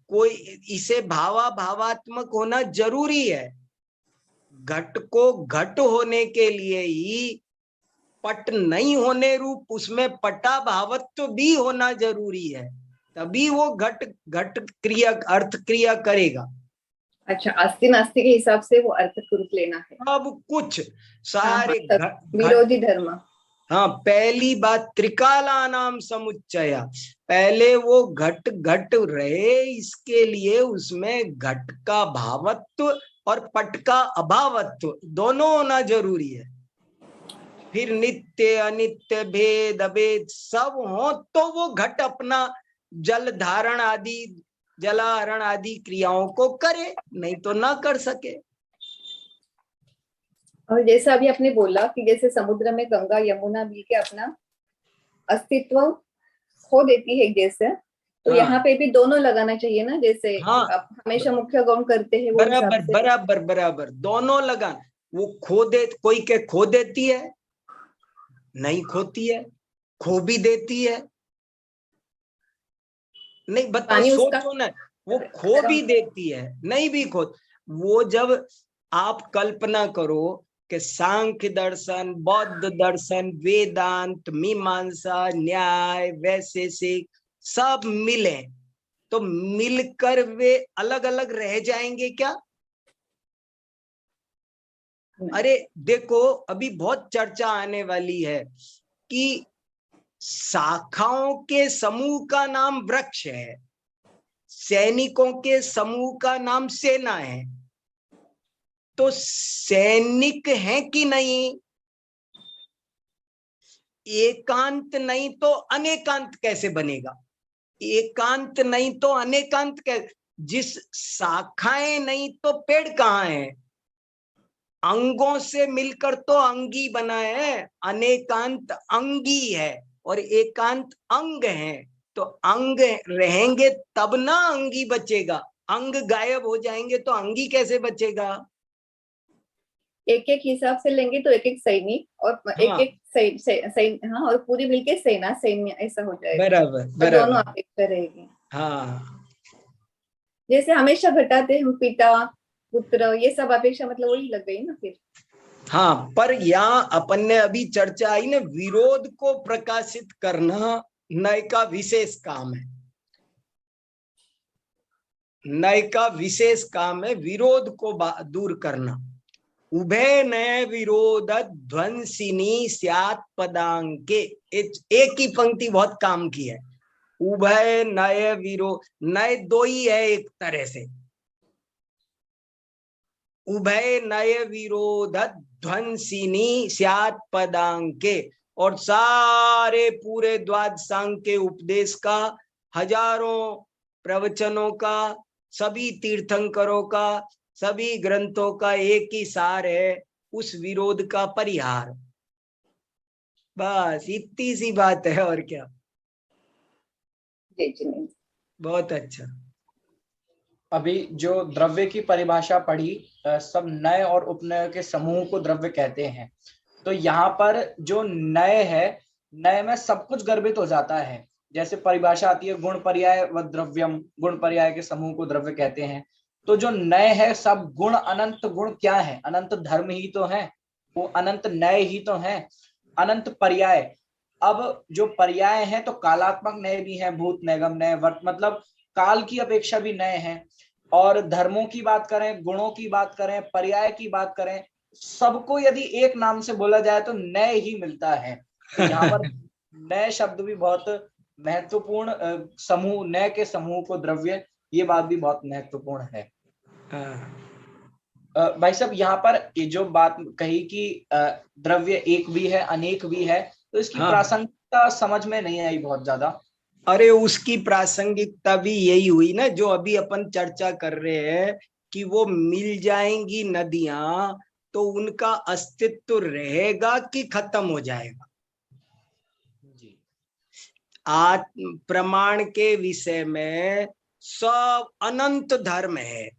कोई इसे भावा भावात्मक होना जरूरी है। घट को घट होने के लिए ही पट नहीं होने रूप उसमें पटा भावत्व भी होना जरूरी है, तभी वो घट क्रिया अर्थ क्रिया करेगा। अच्छा, आस्ति नास्ति के हिसाब से वो अर्थ रूप लेना है। अब कुछ सारे विरोधी धर्म। हाँ, पहली बात त्रिकाला नाम समुच्चय, पहले वो घट रहे, इसके लिए उसमें घट का भावत्व और पट का अभावत्व दोनों होना जरूरी है। फिर नित्य अनित्य भेद अभेद सब हो तो वो घट अपना जल धारण आदि, जलाहरण आदि क्रियाओं को करे, नहीं तो ना कर सके। और जैसा अभी आपने बोला कि जैसे समुद्र में गंगा यमुना मिलके अपना अस्तित्व खो देती है जैसे, तो यहाँ पे भी दोनों लगाना चाहिए ना, जैसे आप हमेशा मुख्य गौण करते हैं। बराबर बराबर बराबर, दोनों लगा। वो खो दे, कोई के खो देती है, नहीं खोती है, खो भी देती है, नहीं बताओ, सोचो ना, वो खो भी देती है, नहीं भी खो। वो जब आप कल्पना करो कि सांख्य दर्शन, बौद्ध दर्शन, वेदांत, मीमांसा, न्याय, वैशेषिक सब मिले तो मिलकर वे अलग अलग रह जाएंगे क्या? अरे देखो, अभी बहुत चर्चा आने वाली है कि शाखाओं के समूह का नाम वृक्ष है, सैनिकों के समूह का नाम सेना है। तो सैनिक है कि नहीं? एकांत नहीं तो अनेकांत कैसे बनेगा? एकांत नहीं तो अनेकांत कैसे? जिस शाखाएं नहीं तो पेड़ कहाँ है? अंगों से मिलकर तो अंगी बना है। अनेकांत अंगी है और एकांत अंग है। तो अंग रहेंगे तब ना अंगी बचेगा। अंग गायब हो जाएंगे तो अंगी कैसे बचेगा? एक एक हिसाब से लेंगे तो एक एक सैनिक और एक एक हाँ, और पूरी मिलके सेना, सैन्य, ऐसा हो जाएगा। बराबर तो बराबर। दोनों अपेक्षा रहेगी। हाँ, जैसे हमेशा घटाते हम पिता पुत्र, ये सब अपेक्षा मतलब वही लग गई ना फिर। हाँ, पर यहाँ अपन ने अभी चर्चा आई ना, विरोध को प्रकाशित करना नय का विशेष काम है। नय का विशेष काम है विरोध को दूर करना। उभय नय विरोध ध्वंसिनी स्यात् पदांके, एक ही पंक्ति बहुत काम की है। उभय नय विरोध, नय दो ही है एक तरह से। उभय नय विरोध ध्वंसिनी स्यात् पदांके, और सारे पूरे द्वादशांग के उपदेश का, हजारों प्रवचनों का, सभी तीर्थंकरों का, सभी ग्रंथों का एक ही सार है, उस विरोध का परिहार। बस इतनी सी बात है, और क्या। बहुत अच्छा। अभी जो द्रव्य की परिभाषा पढ़ी, सब नय और उपनय के समूह को द्रव्य कहते हैं। तो यहाँ पर जो नय है, नय में सब कुछ गर्भित हो जाता है। जैसे परिभाषा आती है गुण पर्याय व द्रव्यम, गुण पर्याय के समूह को द्रव्य कहते हैं। तो जो नय है, सब गुण, अनंत गुण क्या है? अनंत धर्म ही तो है, वो अनंत नय ही तो है। अनंत पर्याय, अब जो पर्याय है तो कालात्मक नय भी है, भूत, नैगम नय, वर्त, मतलब काल की अपेक्षा भी नय है। और धर्मों की बात करें, गुणों की बात करें, पर्याय की बात करें, सबको यदि एक नाम से बोला जाए तो नय ही मिलता है। तो यहाँ पर नय शब्द भी बहुत महत्वपूर्ण, समूह, नय के समूह को द्रव्य, ये बात भी बहुत महत्वपूर्ण है। भाई साहब, यहाँ पर ये जो बात कही कि द्रव्य एक भी है, अनेक भी है, तो इसकी प्रासंगिकता समझ में नहीं आई बहुत ज्यादा। अरे उसकी प्रासंगिकता भी यही हुई ना, जो अभी अपन चर्चा कर रहे हैं कि वो मिल जाएंगी नदियां तो उनका अस्तित्व रहेगा कि खत्म हो जाएगा। आज प्रमाण के विषय में सब अनंत धर्म है,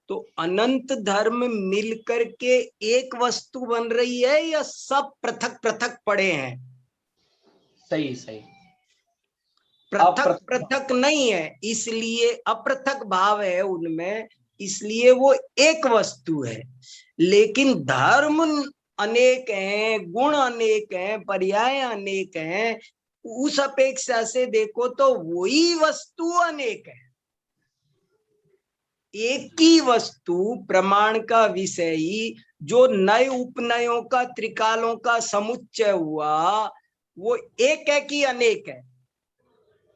तो अनंत धर्म मिलकर के एक वस्तु बन रही है या सब पृथक पृथक पड़े हैं? सही सही, पृथक पृथक नहीं है, इसलिए अपृथक भाव है उनमें, इसलिए वो एक वस्तु है। लेकिन धर्म अनेक हैं, गुण अनेक हैं, पर्याय अनेक हैं, उस अपेक्षा से देखो तो वही वस्तु अनेक है। एक ही वस्तु प्रमाण का विषय ही, जो नए उपनयों का, त्रिकालों का समुच्चय हुआ, वो एक है कि अनेक है?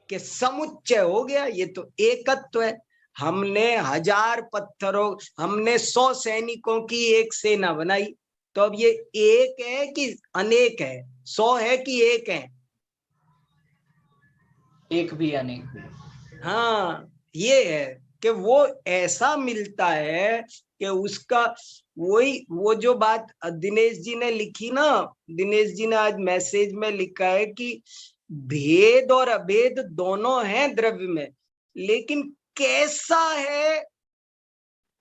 कि समुच्चय हो गया, ये तो एकत्व है। हमने 1000 पत्थरों, हमने 100 सैनिकों की एक सेना बनाई, तो अब ये एक है कि अनेक है? 100 है कि एक है? एक भी अनेक भी। हाँ, ये है कि वो ऐसा मिलता है कि उसका वही, वो जो बात दिनेश जी ने लिखी ना, दिनेश जी ने आज मैसेज में लिखा है कि भेद और अभेद दोनों हैं द्रव्य में, लेकिन कैसा है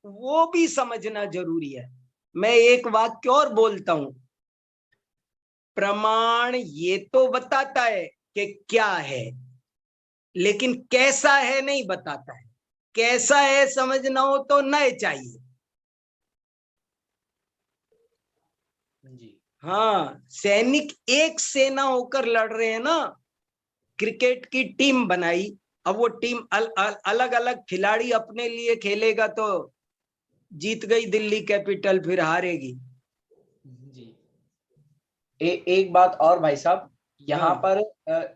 वो भी समझना जरूरी है। मैं एक वाक्य और बोलता हूं, प्रमाण ये तो बताता है कि क्या है, लेकिन कैसा है नहीं बताता है। कैसा है समझना हो तो नए चाहिए। जी हाँ, सैनिक एक सेना होकर लड़ रहे हैं ना। क्रिकेट की टीम बनाई, अब वो टीम अलग अलग खिलाड़ी अपने लिए खेलेगा तो जीत गई दिल्ली कैपिटल, फिर हारेगी। जी। एक बात और भाई साहब, यहाँ हाँ। पर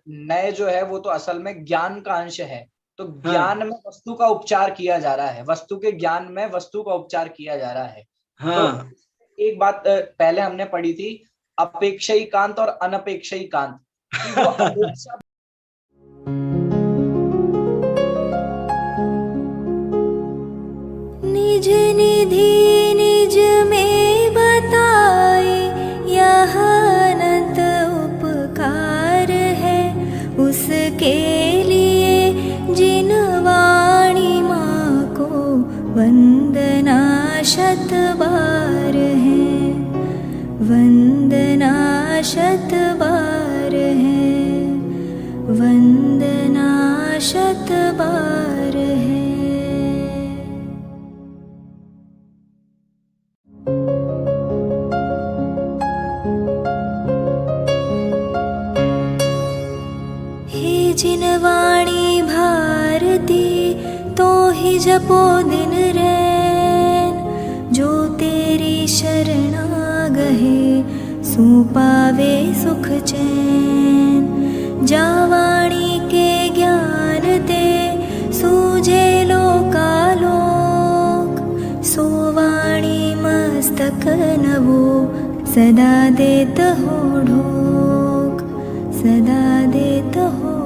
नए जो है वो तो असल में ज्ञान का अंश है, तो हाँ। ज्ञान में वस्तु का उपचार किया जा रहा है, वस्तु के ज्ञान में वस्तु का उपचार किया जा रहा है। तो हाँ। एक बात पहले हमने पढ़ी थी, अपेक्षयिकांत और अनपेक्षयिकांत, कि वो अपेक्षा निज निधि निज में बताए, यह अनंत उपकार है उसके लिए जिन वाणी माँ को वंदना शत बार है, वंदना शत बार है, वंदना शत बार है। हे जिन वाणी भारती तो ही जपो दिन रैन, जो तेरी शरणा गहे सो पावे सुख चैन। जा वाणी के ज्ञान ते सूझे लोकालोक, सो वाणी मस्तक नवो सदा देत हो ढोक, सदा देत हो